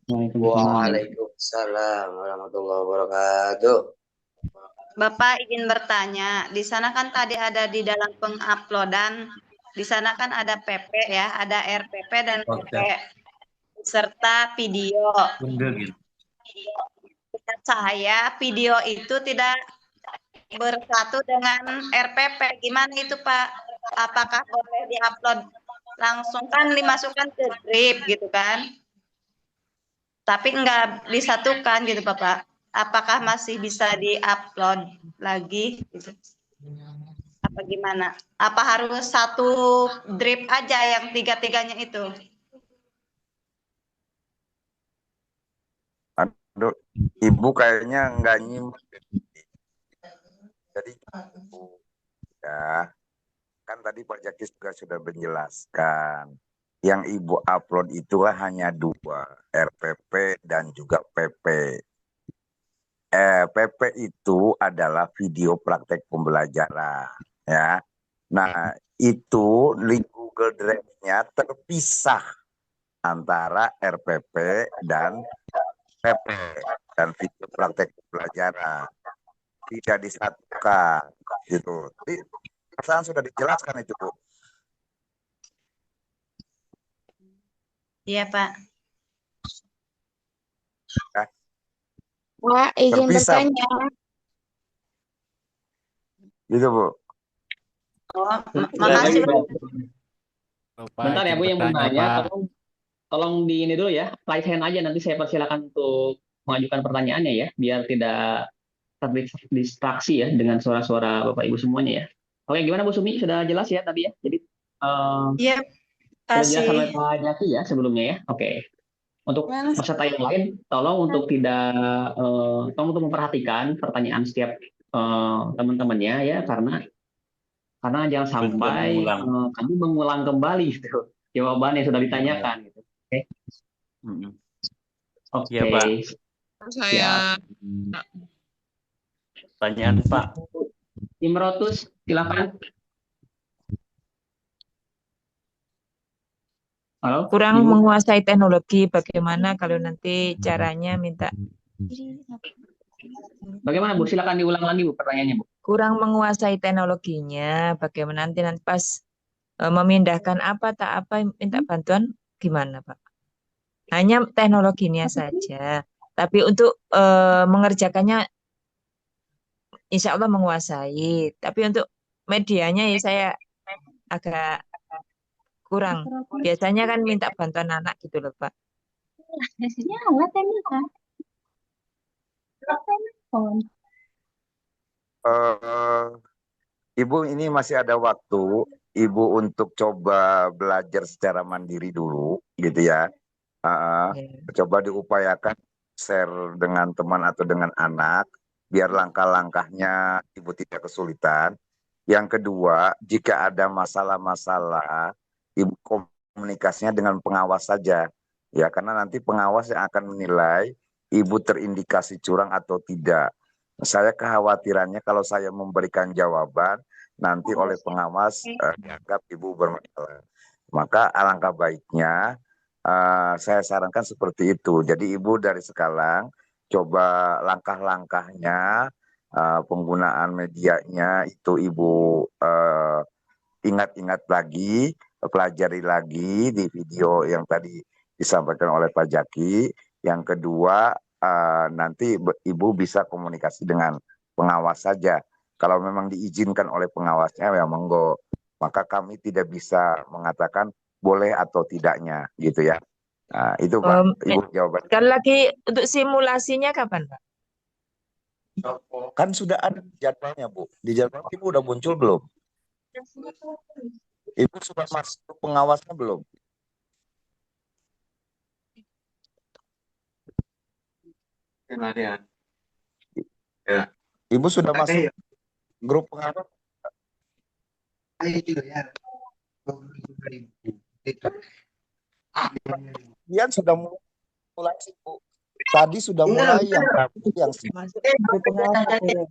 Waalaikumsalam. Waalaikumsalam warahmatullahi wabarakatuh. Bapak izin bertanya, di sana kan tadi ada di dalam penguploadan, di sana kan ada PP ya, ada RPP dan PP serta video. Bener gitu. Menurut saya video itu tidak bersatu dengan RPP. Gimana itu Pak? Apakah boleh diupload langsung kan dimasukkan ke Drive gitu kan? Tapi enggak disatukan gitu Bapak. Apakah masih bisa diupload lagi? Gitu. Apa gimana? Apa harus satu Drive aja yang tiga-tiganya itu? Aduh, Ibu kayaknya nggak nyimak. Jadi ya, kan tadi Pak Jakis juga sudah menjelaskan. Yang Ibu upload itu hanya dua, RPP dan juga PP. PP itu adalah video praktek pembelajaran, ya. Nah, itu link Google Drive-nya terpisah antara RPP dan PP dan video praktek pembelajaran, tidak disatukan, gitu. Jadi perasaan sudah dijelaskan itu, Bu. Iya Pak. Ya. Pak, izin Terpisah, bertanya. gitu, Bu. Oh, makasih Bu. Bentar ya Bu yang mau nanya, tolong di ini dulu ya, raise hand aja, nanti saya persilakan untuk mengajukan pertanyaannya ya, biar tidak terdistraksi ya dengan suara-suara Bapak Ibu semuanya ya. Oke, gimana Bu Sumi? Sudah jelas ya tadi ya? Jadi Iya, sudah jelas sampai kasih. Pak Jaki ya sebelumnya ya. Oke. Untuk peserta yang lain, tolong untuk tolong untuk memperhatikan pertanyaan setiap teman-temannya ya, karena jangan sampai kami mengulang kembali gitu jawaban yang sudah ditanyakan gitu. Oke. Oke. Iya, Pak. Saya Pertanyaan, Pak. Imrotus, silakan. Halo, kurang Ibu. menguasai teknologi. Bagaimana kalau nanti caranya minta Bagaimana Bu? Silakan diulang lagi Bu pertanyaannya Bu. kurang menguasai teknologinya, bagaimana nanti pas memindahkan apa tak apa minta bantuan gimana Pak? Hanya teknologinya saja, tapi untuk mengerjakannya insya Allah menguasai. Tapi untuk medianya ya saya agak kurang. Biasanya kan minta bantuan anak gitu loh Pak. Eh, Ibu ini masih ada waktu, Ibu untuk coba belajar secara mandiri dulu, gitu ya. Ya. Coba diupayakan share dengan teman atau dengan anak, biar langkah-langkahnya Ibu tidak kesulitan. Yang kedua, jika ada masalah-masalah, Ibu komunikasinya dengan pengawas saja. Ya, karena nanti pengawas yang akan menilai Ibu terindikasi curang atau tidak. Saya kekhawatirannya kalau saya memberikan jawaban, nanti oleh pengawas dianggap Ibu bermasalah. Maka alangkah baiknya saya sarankan seperti itu. Jadi Ibu dari sekarang coba langkah-langkahnya, penggunaan medianya itu Ibu ingat-ingat lagi, pelajari lagi di video yang tadi disampaikan oleh Pak Jaki. Yang kedua, nanti Ibu bisa komunikasi dengan pengawas saja. Kalau memang diizinkan oleh pengawasnya, ya monggo. Maka kami tidak bisa mengatakan boleh atau tidaknya, gitu ya. Nah, itu Pak, Ibu jawaban. Sekali lagi untuk simulasinya kapan Pak? Kan sudah ada jadwalnya Bu. Di jadwal Ibu udah muncul belum? Ibu sudah masuk pengawasnya belum? Ibu sudah masuk grup pengawas? Dia sudah mulai sih Bu. Tadi sudah mulai yang Masuk grup pengawas belum?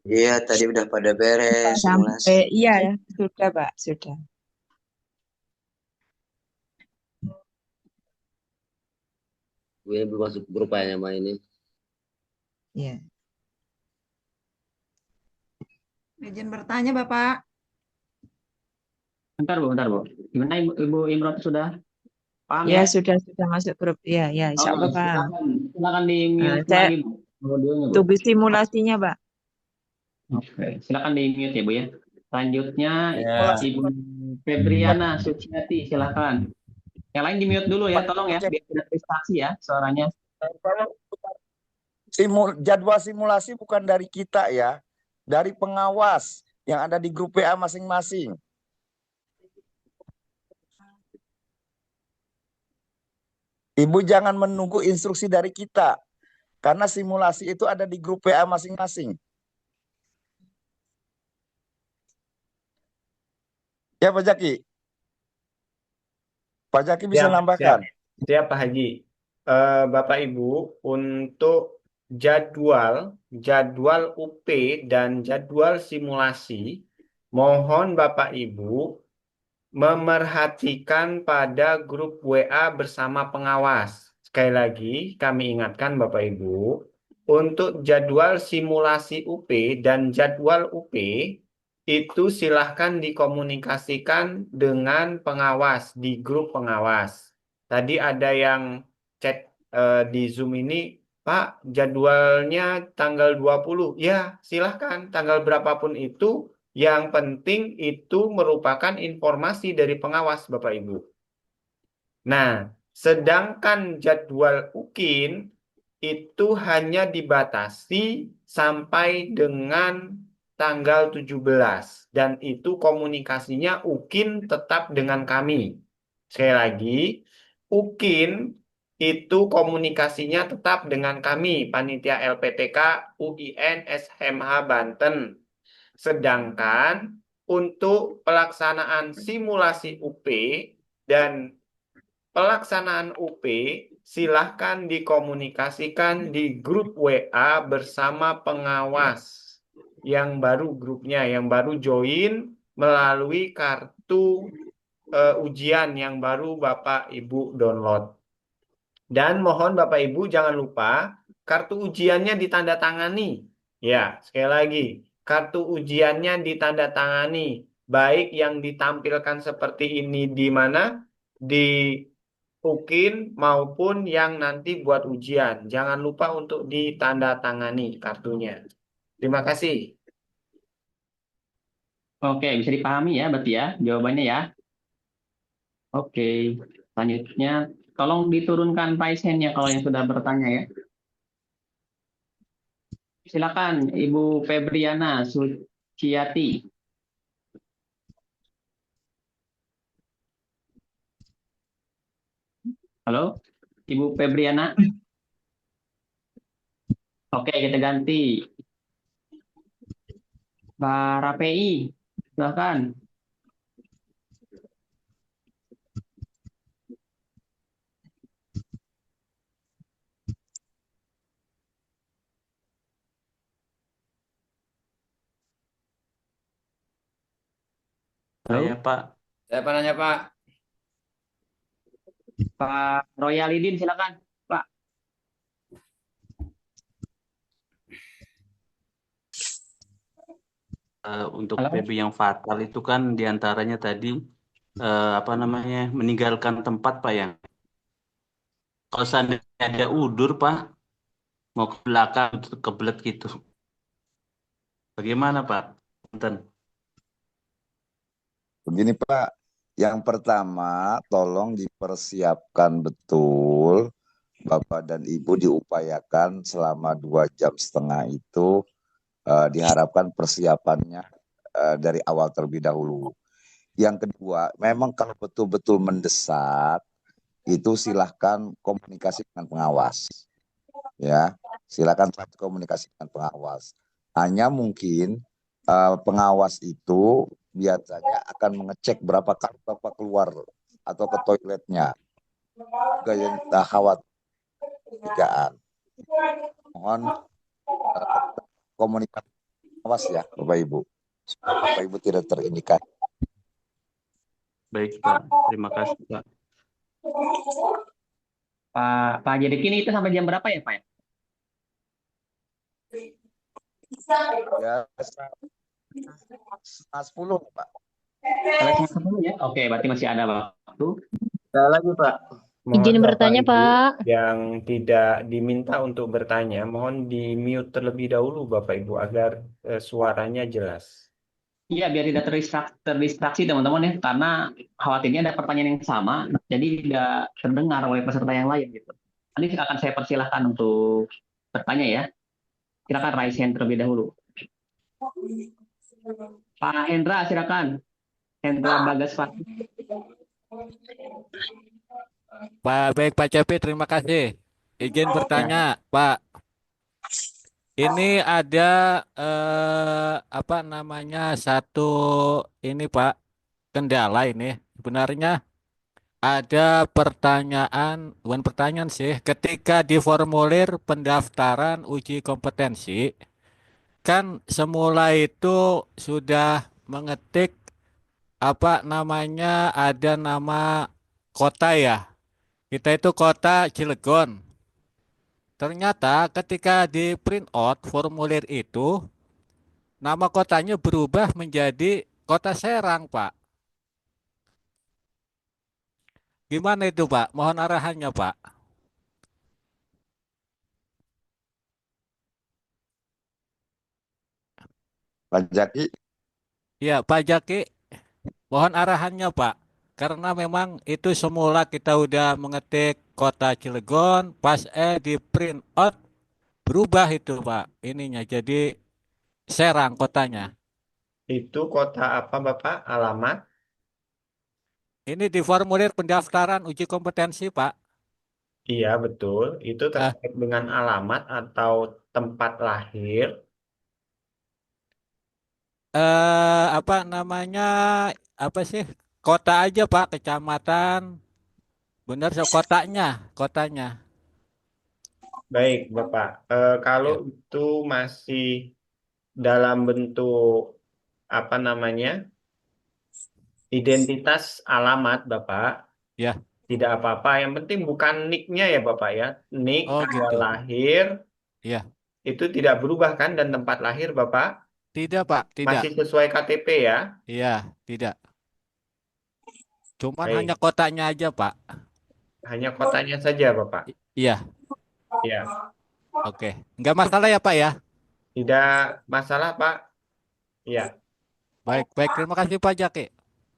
Iya, tadi udah pada beres simulasi. Sampai iya ya, sudah Pak, sudah. Gue belum masuk grup aja sama ini. Iya. Izin bertanya Bapak. Bentar Bu. Gimana Ibu Imron sudah paham Ya, ya? sudah masuk grup. Ya, insya Allah paham. Silakan di-mute Saya lagi Bu audionya Bu. tunggu simulasinya Pak. Oke, silakan di-mute ya Bu ya. Selanjutnya Ya. Ibu Febriana Suciati, silakan. Yang lain di-mute dulu ya, tolong ya, biar tidak distraksi ya suaranya. Jadwal simulasi bukan dari kita ya, dari pengawas yang ada di grup PA masing-masing. Ibu jangan menunggu instruksi dari kita, karena simulasi itu ada di grup PA masing-masing. Ya Pak Jaki? Pak Jaki bisa nambahkan? Siap Pak Haji. Bapak Ibu, untuk jadwal UP dan jadwal simulasi, mohon Bapak Ibu memerhatikan pada grup WA bersama pengawas. Sekali lagi, kami ingatkan Bapak Ibu, untuk jadwal simulasi UP dan jadwal UP, itu silahkan dikomunikasikan dengan pengawas di grup pengawas. Tadi ada yang chat di Zoom ini, Pak, jadwalnya tanggal 20. Ya, silahkan tanggal berapapun itu. Yang penting itu merupakan informasi dari pengawas, Bapak Ibu. Nah, sedangkan jadwal UKIN itu hanya dibatasi sampai dengan tanggal 17. Dan itu komunikasinya UKIN tetap dengan kami. Sekali lagi, UKIN itu komunikasinya tetap dengan kami, Panitia LPTK UIN SMH Banten. Sedangkan untuk pelaksanaan simulasi UP dan pelaksanaan UP silahkan dikomunikasikan di grup WA bersama pengawas yang baru grupnya, yang baru join melalui kartu ujian yang baru Bapak Ibu download. Dan mohon Bapak Ibu jangan lupa kartu ujiannya ditandatangani. Ya, sekali lagi, kartu ujiannya ditandatangani. Baik yang ditampilkan seperti ini di mana? Di UKIN maupun yang nanti buat ujian. Jangan lupa untuk ditandatangani kartunya. Terima kasih. Oke, bisa dipahami ya berarti ya jawabannya ya. Oke, selanjutnya tolong diturunkan raisennya kalau yang sudah bertanya ya. Silakan Ibu Febriana Suciati. Halo, Ibu Febriana. Oke, kita ganti. Mbak Rapei, silakan. Halo, Saya Pak. Siapa nanya Pak? Pak Royalidin, silakan, Pak. Untuk Halo. PB yang fatal itu kan diantaranya tadi apa namanya meninggalkan tempat Pak ya. Kalau seandainya ada udur Pak, mau ke belakang kebelet gitu. Bagaimana Pak? Punten. Begini Pak, yang pertama tolong dipersiapkan betul, Bapak dan Ibu diupayakan selama 2 jam setengah itu diharapkan persiapannya dari awal terlebih dahulu. Yang kedua, memang kalau betul-betul mendesak, itu silahkan komunikasi dengan pengawas. Ya, silakan komunikasi dengan pengawas. Hanya mungkin pengawas itu biasanya akan mengecek berapa kali Bapak keluar atau ke toiletnya. Juga yang khawatir tigaan. Mohon komunikasi pengawas ya Bapak Ibu. Supaya Bapak Ibu tidak terindikasi. Baik Pak, terima kasih Pak. Pak Jediki ini itu sampai jam berapa ya Pak? Ya, setengah 10 Pak. Sampai setengah 10 ya? Oke, berarti masih ada waktu. Ada lagi Pak. Mohon Izin Bapak bertanya, Ibu Pak. yang tidak diminta untuk bertanya, mohon di-mute terlebih dahulu Bapak Ibu agar suaranya jelas. Iya, biar tidak terdistraksi teman-teman ya, karena khawatirnya ada pertanyaan yang sama, jadi tidak terdengar oleh peserta yang lain gitu. Nanti akan saya persilahkan untuk bertanya ya. Silakan raise hand terlebih dahulu. Pak Hendra, silakan. Hendra Bagaswati. Baik Pak Cepi, terima kasih. Izin bertanya, Pak. Ini ada apa namanya satu ini Pak kendala ini. Sebenarnya ada pertanyaan, bukan pertanyaan sih, ketika di formulir pendaftaran uji kompetensi, kan semula itu sudah mengetik apa namanya ada nama kota ya. Kita itu kota Cilegon. Ternyata ketika di print out formulir itu, nama kotanya berubah menjadi kota Serang, Pak. Gimana itu, Pak? Mohon arahannya, Pak. Pak Jaki. Ya, Pak Jaki, mohon arahannya, Pak. Karena memang itu semula kita udah mengetik kota Cilegon, pas di print out berubah itu, Pak. Ininya jadi Serang kotanya. Itu kota apa Bapak? Alamat? Ini di formulir pendaftaran uji kompetensi, Pak. Iya betul. Itu terkait dengan alamat atau tempat lahir. Apa namanya? Apa sih? Kota aja, Pak, kecamatan. Benar, kotanya. Baik Bapak. Kalau Ya. itu masih dalam bentuk apa namanya? identitas alamat Bapak. Ya. Tidak apa-apa, yang penting bukan nick-nya ya Bapak ya. Nick, Oh tanggal gitu. lahir, Ya. itu tidak berubah kan, dan tempat lahir Bapak Tidak Pak, tidak. masih sesuai KTP ya. Iya, tidak. Cuman hanya Baik, kotaknya aja Pak. hanya kotanya saja Bapak. Iya, Ya, oke. Nggak masalah ya Pak ya? tidak masalah Pak. Ya, Baik, baik. Terima kasih Pak Jaki.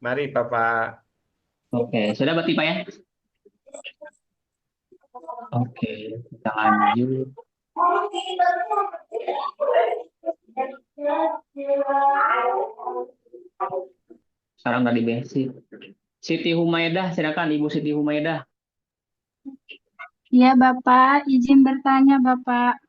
mari Bapak. Oke, sudah berarti Pak ya? Oke, kita lanjut. Sekarang tadi basic. Siti Humaidah, silakan Ibu Siti Humaidah. Ya, Bapak, izin bertanya, Bapak.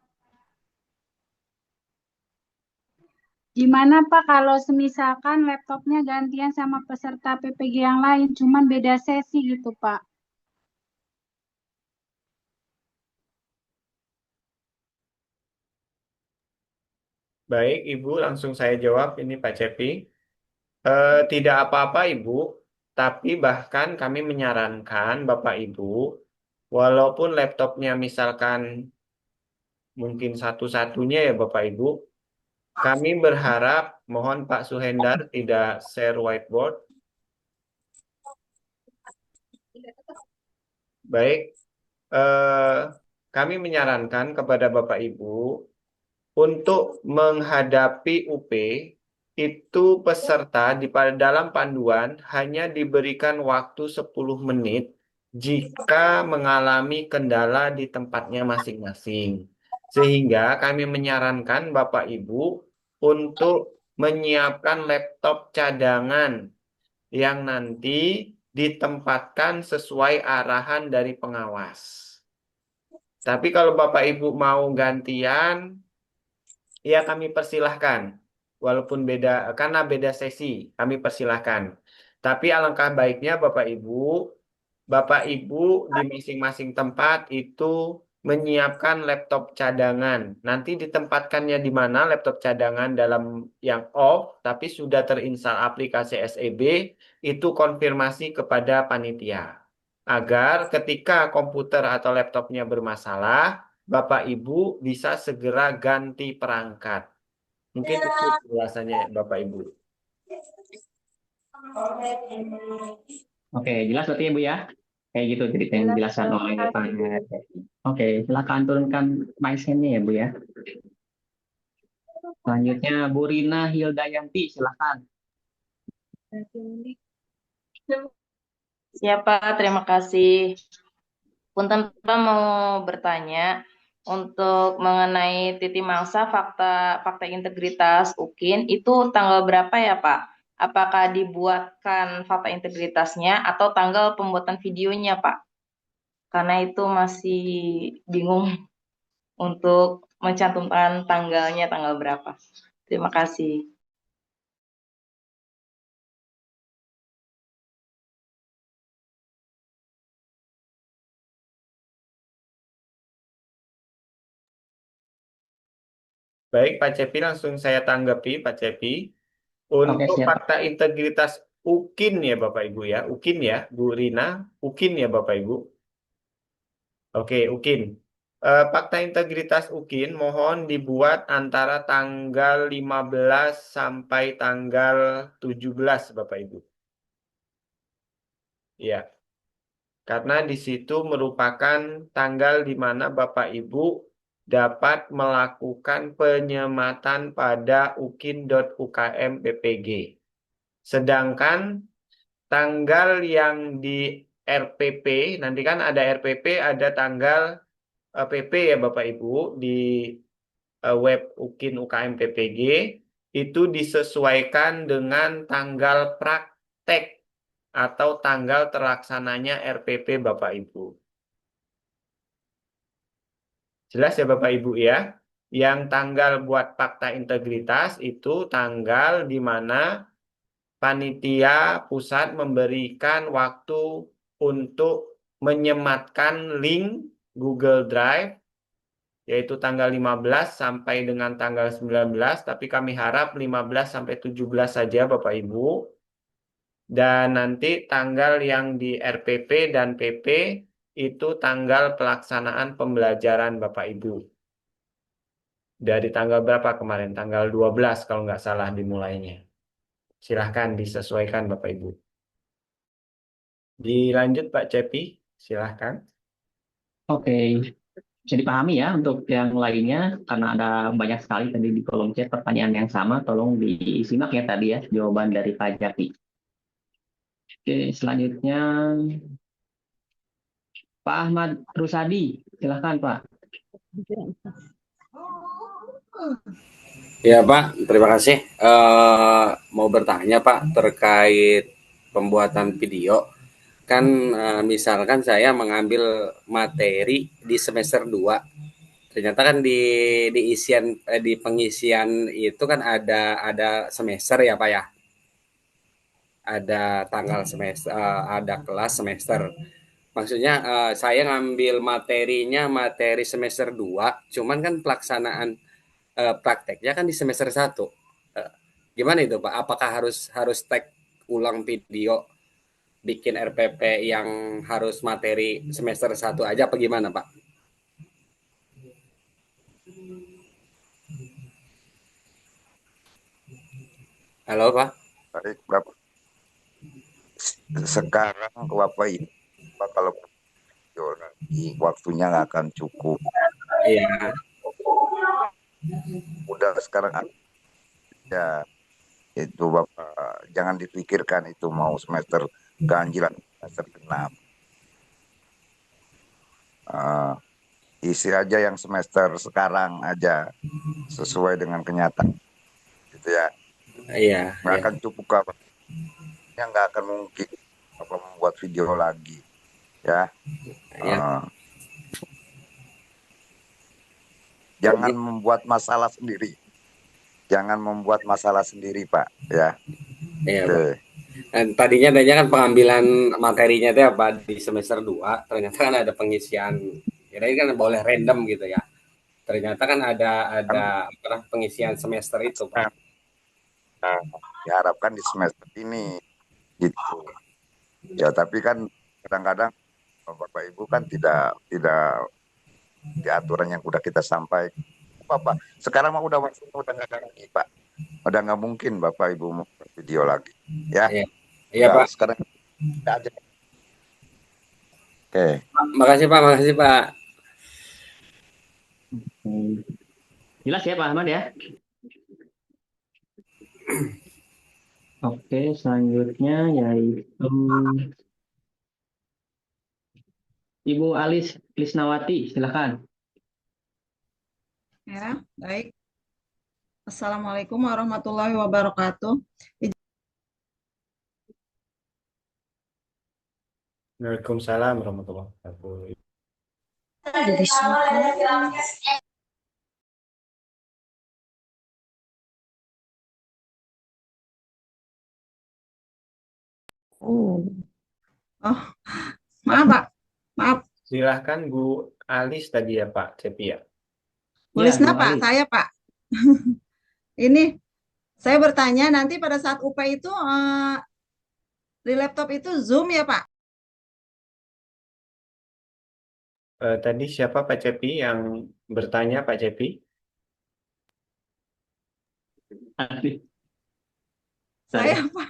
Gimana, Pak, kalau semisalkan laptopnya gantian sama peserta PPG yang lain, cuman beda sesi gitu, Pak? Baik, Ibu, langsung saya jawab ini Pak Cepi. Tidak apa-apa Ibu, tapi bahkan kami menyarankan Bapak Ibu, walaupun laptopnya misalkan mungkin satu-satunya ya Bapak Ibu, kami berharap mohon Pak Suhendar tidak share whiteboard. Baik, kami menyarankan kepada Bapak Ibu untuk menghadapi UP itu peserta dalam panduan hanya diberikan waktu 10 menit jika mengalami kendala di tempatnya masing-masing. Sehingga kami menyarankan Bapak Ibu untuk menyiapkan laptop cadangan yang nanti ditempatkan sesuai arahan dari pengawas. Tapi kalau Bapak Ibu mau gantian, ya kami persilahkan. Walaupun beda, karena beda sesi, kami persilahkan. Tapi alangkah baiknya Bapak Ibu di masing-masing tempat itu menyiapkan laptop cadangan. Nanti ditempatkannya di mana laptop cadangan dalam yang off, tapi sudah terinstal aplikasi SEB, itu konfirmasi kepada panitia. Agar ketika komputer atau laptopnya bermasalah, Bapak Ibu bisa segera ganti perangkat. Mungkin itu penjelasannya Bapak Ibu. Oke, jelas berarti ya Bu ya? Kayak gitu jadi penjelasan oleh Pak. Oke, silakan turunkan mic nya ya Bu ya. Selanjutnya Bu Rina Hildayanti, silakan. Siapa? Terima kasih. Punten Pak mau bertanya untuk mengenai titi mangsa fakta integritas UKIN itu tanggal berapa ya Pak? Apakah dibuatkan fakta integritasnya atau tanggal pembuatan videonya Pak? Karena itu masih bingung untuk mencantumkan tanggalnya tanggal berapa. Terima kasih. Baik, Pak Cepi, langsung saya tanggapi, Pak Cepi. Oke, Untuk siap. fakta integritas UKIN ya Bapak Ibu ya, UKIN ya, Bu Rina, UKIN ya Bapak Ibu. Oke, UKIN. Fakta integritas UKIN mohon dibuat antara tanggal 15 sampai tanggal 17 Bapak Ibu. Ya, karena di situ merupakan tanggal di mana Bapak Ibu dapat melakukan penyematan pada ukin.ukm.ppg. Sedangkan tanggal yang di RPP, nanti kan ada RPP, ada tanggal PP ya Bapak Ibu, di web UKIN UKM PPG, itu disesuaikan dengan tanggal praktek atau tanggal terlaksananya RPP Bapak Ibu. Jelas ya Bapak Ibu ya? Yang tanggal buat fakta integritas itu tanggal di mana panitia pusat memberikan waktu untuk menyematkan link Google Drive, yaitu tanggal 15 sampai dengan tanggal 19, tapi kami harap 15 sampai 17 saja Bapak Ibu. Dan nanti tanggal yang di RPP dan PP itu tanggal pelaksanaan pembelajaran Bapak Ibu. Dari tanggal berapa kemarin? Tanggal 12 kalau nggak salah dimulainya. Silahkan disesuaikan Bapak Ibu. Dilanjut Pak Cepi, silahkan. Oke, bisa dipahami ya untuk yang lainnya karena ada banyak sekali tadi di kolom chat pertanyaan yang sama, tolong disimak ya tadi ya jawaban dari Pak Jaki. Oke, selanjutnya Pak Ahmad Rusadi, silahkan Pak. Ya Pak, terima kasih. Mau bertanya Pak terkait pembuatan video. Kan misalkan saya mengambil materi di semester 2. Ternyata kan di isian di pengisian itu kan ada semester ya Pak ya. Ada tanggal semester, ada kelas semester. Maksudnya saya ngambil materinya materi semester 2, cuman kan pelaksanaan prakteknya kan di semester 1. Gimana itu Pak? Apakah harus tag ulang video bikin RPP yang harus materi semester 1 aja apa gimana Pak? Halo Pak. Baik, Bapak. Sekarang Bapak Ibu, kalau video lagi waktunya nggak akan cukup. Iya. Udah sekarang ya itu Bapak jangan dipikirkan itu mau semester ganjilan semester genap. Isi aja yang semester sekarang aja sesuai dengan kenyataan gitu ya. Iya. Nggak akan cukup Bapak. Yang nggak akan mungkin Bapak membuat video lagi ya. Jangan membuat masalah sendiri. Jangan membuat masalah sendiri Pak ya. Iya Pak. Dan tadinya kan pengambilan materinya itu apa di semester 2, ternyata kan ada pengisian. Jadi kan boleh random gitu ya. Ternyata kan ada pengisian semester itu Pak. Diharapkan di semester ini gitu. Ya tapi kan kadang-kadang Bapak Ibu kan tidak di aturan yang udah kita sampaikan. Bapak, sekarang mah udah waktunya udah nggak ada lagi Pak. Udah nggak mungkin Bapak Ibu mau video lagi ya. Iya Pak. Sekarang kita aja. Oke. Makasih Pak. Jelas ya Pak Ahmad ya? Oke, selanjutnya yaitu Ibu Alis Lisnawati, silakan. Ya, baik. Assalamualaikum warahmatullahi wabarakatuh. Waalaikumsalam warahmatullahi wabarakatuh. Oh, maaf Pak. Maaf. Silahkan Bu Alis tadi ya Pak Cepi ya. Bu Lisna Pak, saya Pak. Ini saya bertanya nanti pada saat UP itu di laptop itu Zoom ya Pak? Tadi siapa Pak Cepi yang bertanya Pak Cepi? Saya Pak.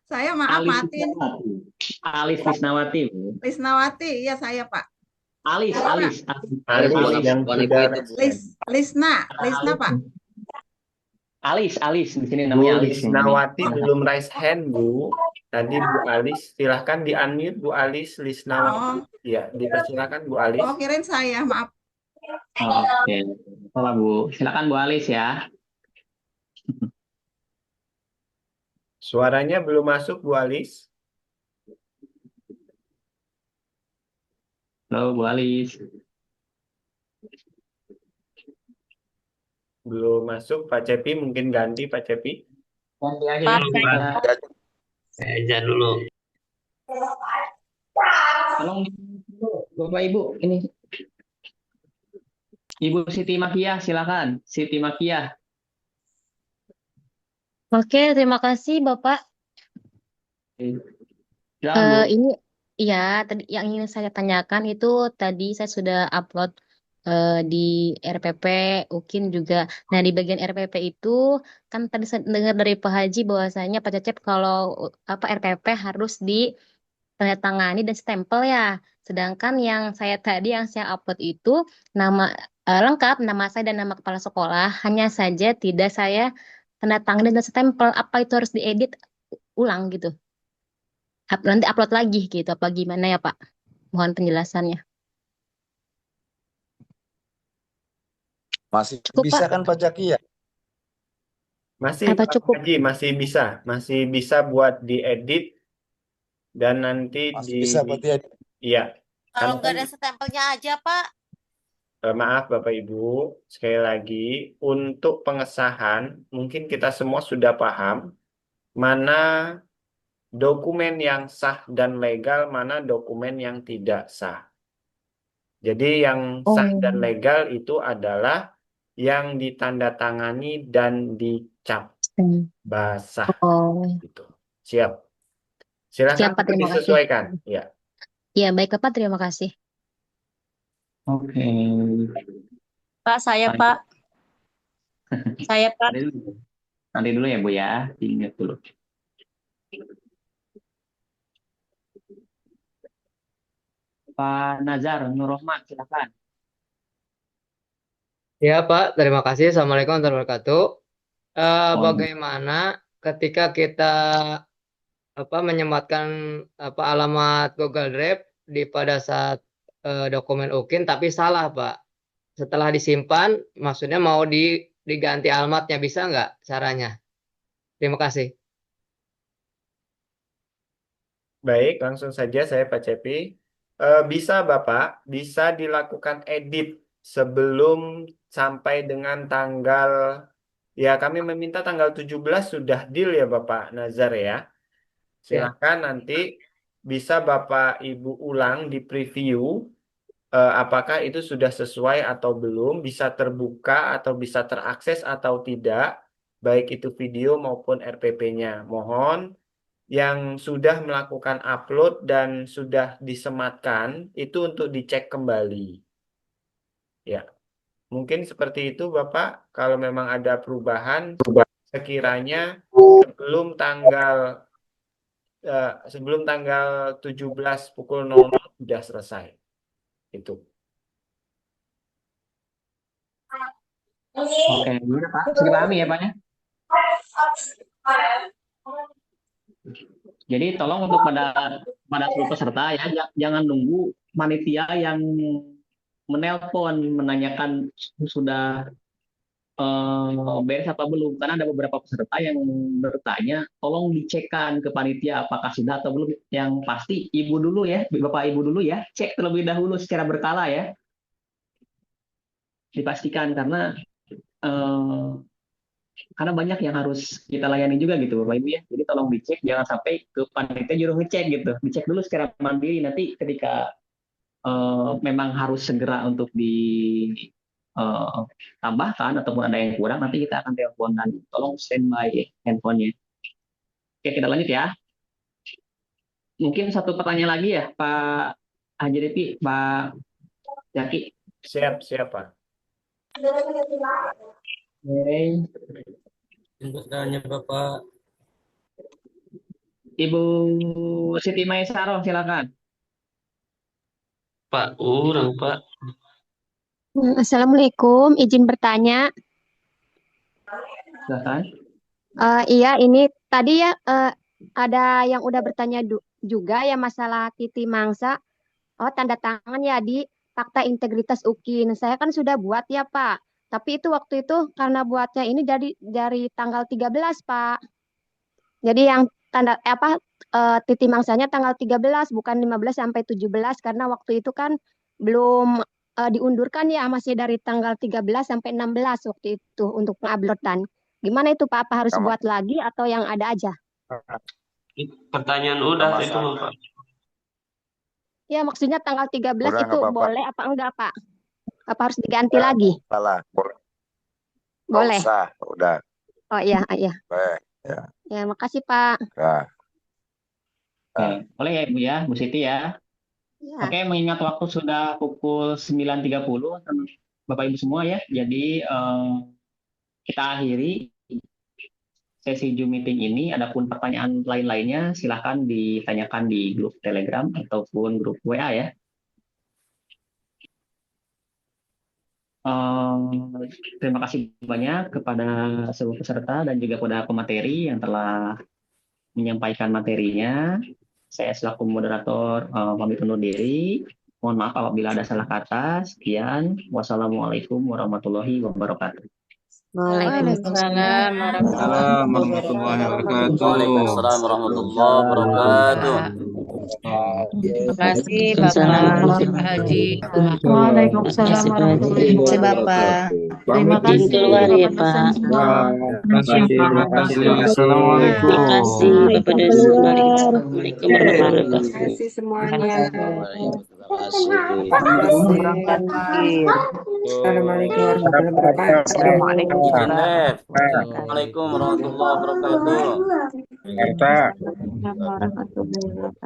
Saya maaf matiin. Alis Lisnawati. Lisnawati, iya saya Pak. Alis yang sudah Lisna Pak. Alis di sini namanya Bu Alis. Lisnawati belum raise hand Bu. Tadi Bu Alis, silahkan di unmute Bu Alis Lisnawati. Ya, dipersilakan Bu Alis. Oh, kirain saya, maaf. Oke, Bapak Bu, silakan Bu Alis ya. Suaranya belum masuk Bu Alis. Halo Bu Alis. Belum masuk Pak Cepi, mungkin ganti Pak Cepi. Ganti aja Saya aja dulu. Tolong Bapak Ibu, ini Ibu Siti Makia, silakan. Siti Makia. Oke, terima kasih Bapak. Silakan, Bu. Ini ya tadi yang ingin saya tanyakan itu tadi saya sudah upload di RPP UKIN juga. Nah di bagian RPP itu kan tadi saya dengar dari Pak Haji bahwasanya Pak Cecep kalau apa RPP harus ditandatangani dan stempel ya. Sedangkan yang saya tadi yang saya upload itu nama lengkap nama saya dan nama kepala sekolah hanya saja tidak saya tanda tangan dan stempel. Apa itu harus diedit ulang gitu? Nanti upload lagi gitu apa gimana ya Pak? Mohon penjelasannya. Masih Cukup bisa Pak? kan Pak Jaki ya? Masih Apa Pak cukup? Haji, masih bisa buat diedit dan nanti Masih bisa berarti ya? iya. Kalau Karena nggak kan ada stempelnya aja, Pak. maaf Bapak Ibu, sekali lagi untuk pengesahan mungkin kita semua sudah paham mana dokumen yang sah dan legal, mana dokumen yang tidak sah. Jadi yang sah dan Oh. legal itu adalah yang ditandatangani dan dicap basah. Oh. Gitu. Siap. Silakan Siap Pak, untuk terima kasih. disesuaikan. Ya. Ya, baik Pak, terima kasih. Oke. Pak, saya Pak. Saya Pak. Nanti dulu ya Bu ya, diingat dulu. Pak Nazar Nur Rahmat, silakan. Ya Pak, terima kasih. Assalamualaikum warahmatullahi wabarakatuh. Bagaimana ketika kita menyematkan alamat Google Drive pada saat dokumen UKIN tapi salah Pak. Setelah disimpan, maksudnya mau diganti alamatnya, bisa nggak caranya? Terima kasih. Baik, langsung saja saya Pak Cepi. Bisa Bapak, bisa dilakukan edit sebelum sampai dengan tanggal, ya kami meminta tanggal 17 sudah deal ya Bapak Nazar ya. Silakan nanti bisa Bapak Ibu ulang di preview apakah itu sudah sesuai atau belum, bisa terbuka atau bisa terakses atau tidak, baik itu video maupun RPP-nya. Mohon yang sudah melakukan upload dan sudah disematkan itu untuk dicek kembali. Ya, mungkin seperti itu Bapak. Kalau memang ada perubahan, sekiranya sebelum tanggal 17 pukul 00 sudah selesai. Itu. Oke, gimana Pak? Bisa dipahami ya Pak ya? Jadi tolong untuk pada seluruh peserta ya, jangan nunggu panitia yang menelpon menanyakan sudah beres apa belum, karena ada beberapa peserta yang bertanya, tolong dicekkan ke panitia apakah sudah atau belum. Yang pasti ibu dulu ya, bapak ibu dulu ya, cek terlebih dahulu secara berkala ya, dipastikan karena banyak yang harus kita layani juga gitu Bapak Ibu ya. Jadi tolong dicek, jangan sampai ke panitia juru ngecek gitu. Dicek dulu secara mandiri, nanti ketika memang harus segera untuk ditambahkan ataupun ada yang kurang, nanti kita akan telepon dan tolong standby handphonenya. Oke, kita lanjut ya. Mungkin satu pertanyaan lagi ya Pak Haji Depi, Pak Jaki. Siap Pak. Oke. Yang bertanya Bapak. Ibu Siti Maisaro, silakan. Pak, urang Pak. Assalamualaikum, izin bertanya. Silakan. Iya, ini tadi ya ada yang udah bertanya juga ya masalah titi mangsa. Oh, tanda tangan ya di Fakta Integritas UKIN. Saya kan sudah buat ya, Pak. Tapi itu waktu itu karena buatnya ini dari tanggal 13, Pak. Jadi yang titi mangsanya tanggal 13 bukan 15 sampai 17 karena waktu itu kan belum diundurkan ya, masih dari tanggal 13 sampai 16 waktu itu untuk penguploadan. Gimana itu Pak? Apa harus buat lagi atau yang ada aja? Pertanyaan udah itu Pak. Ya, maksudnya tanggal 13 Udah, itu nggak apa-apa. boleh apa enggak, Pak? Apa harus diganti lagi? Salah, boleh. Boleh. Nggak usah, udah. Oh iya, iya. Boleh, ya. Ya, makasih Pak. Nah. Oke, boleh ya Ibu ya, Bu Siti ya. Ya. Oke, mengingat waktu sudah pukul 9.30, Bapak Ibu semua ya. Jadi kita akhiri sesi Zoom meeting ini. Adapun pertanyaan lain-lainnya silahkan ditanyakan di grup Telegram ataupun grup WA ya. Terima kasih banyak kepada seluruh peserta dan juga kepada pemateri yang telah menyampaikan materinya. Saya selaku moderator pamit undur diri. Mohon maaf apabila ada salah kata. Sekian. Wassalamualaikum warahmatullahi wabarakatuh. Waalaikumsalam warahmatullahi wabarakatuh. Waalaikumsalam warahmatullahi wabarakatuh. Terima kasih Bapak Haji. Waalaikumsalam warahmatullahi wabarakatuh. Bapak. Terima kasih keluar ya, Bapak dosen Pak. semua. Terima kasih. Assalamualaikum. Terima kasih Bapak dosen. Assalamualaikum warahmatullahi Terima wabarakatuh. kasih semuanya. Assalamualaikum Assalamualaikum warahmatullahi wabarakatuh. Assalamualaikum. Assalamualaikum warahmatullahi wabarakatuh. Jakarta. Warahmatullahi wabarakatuh.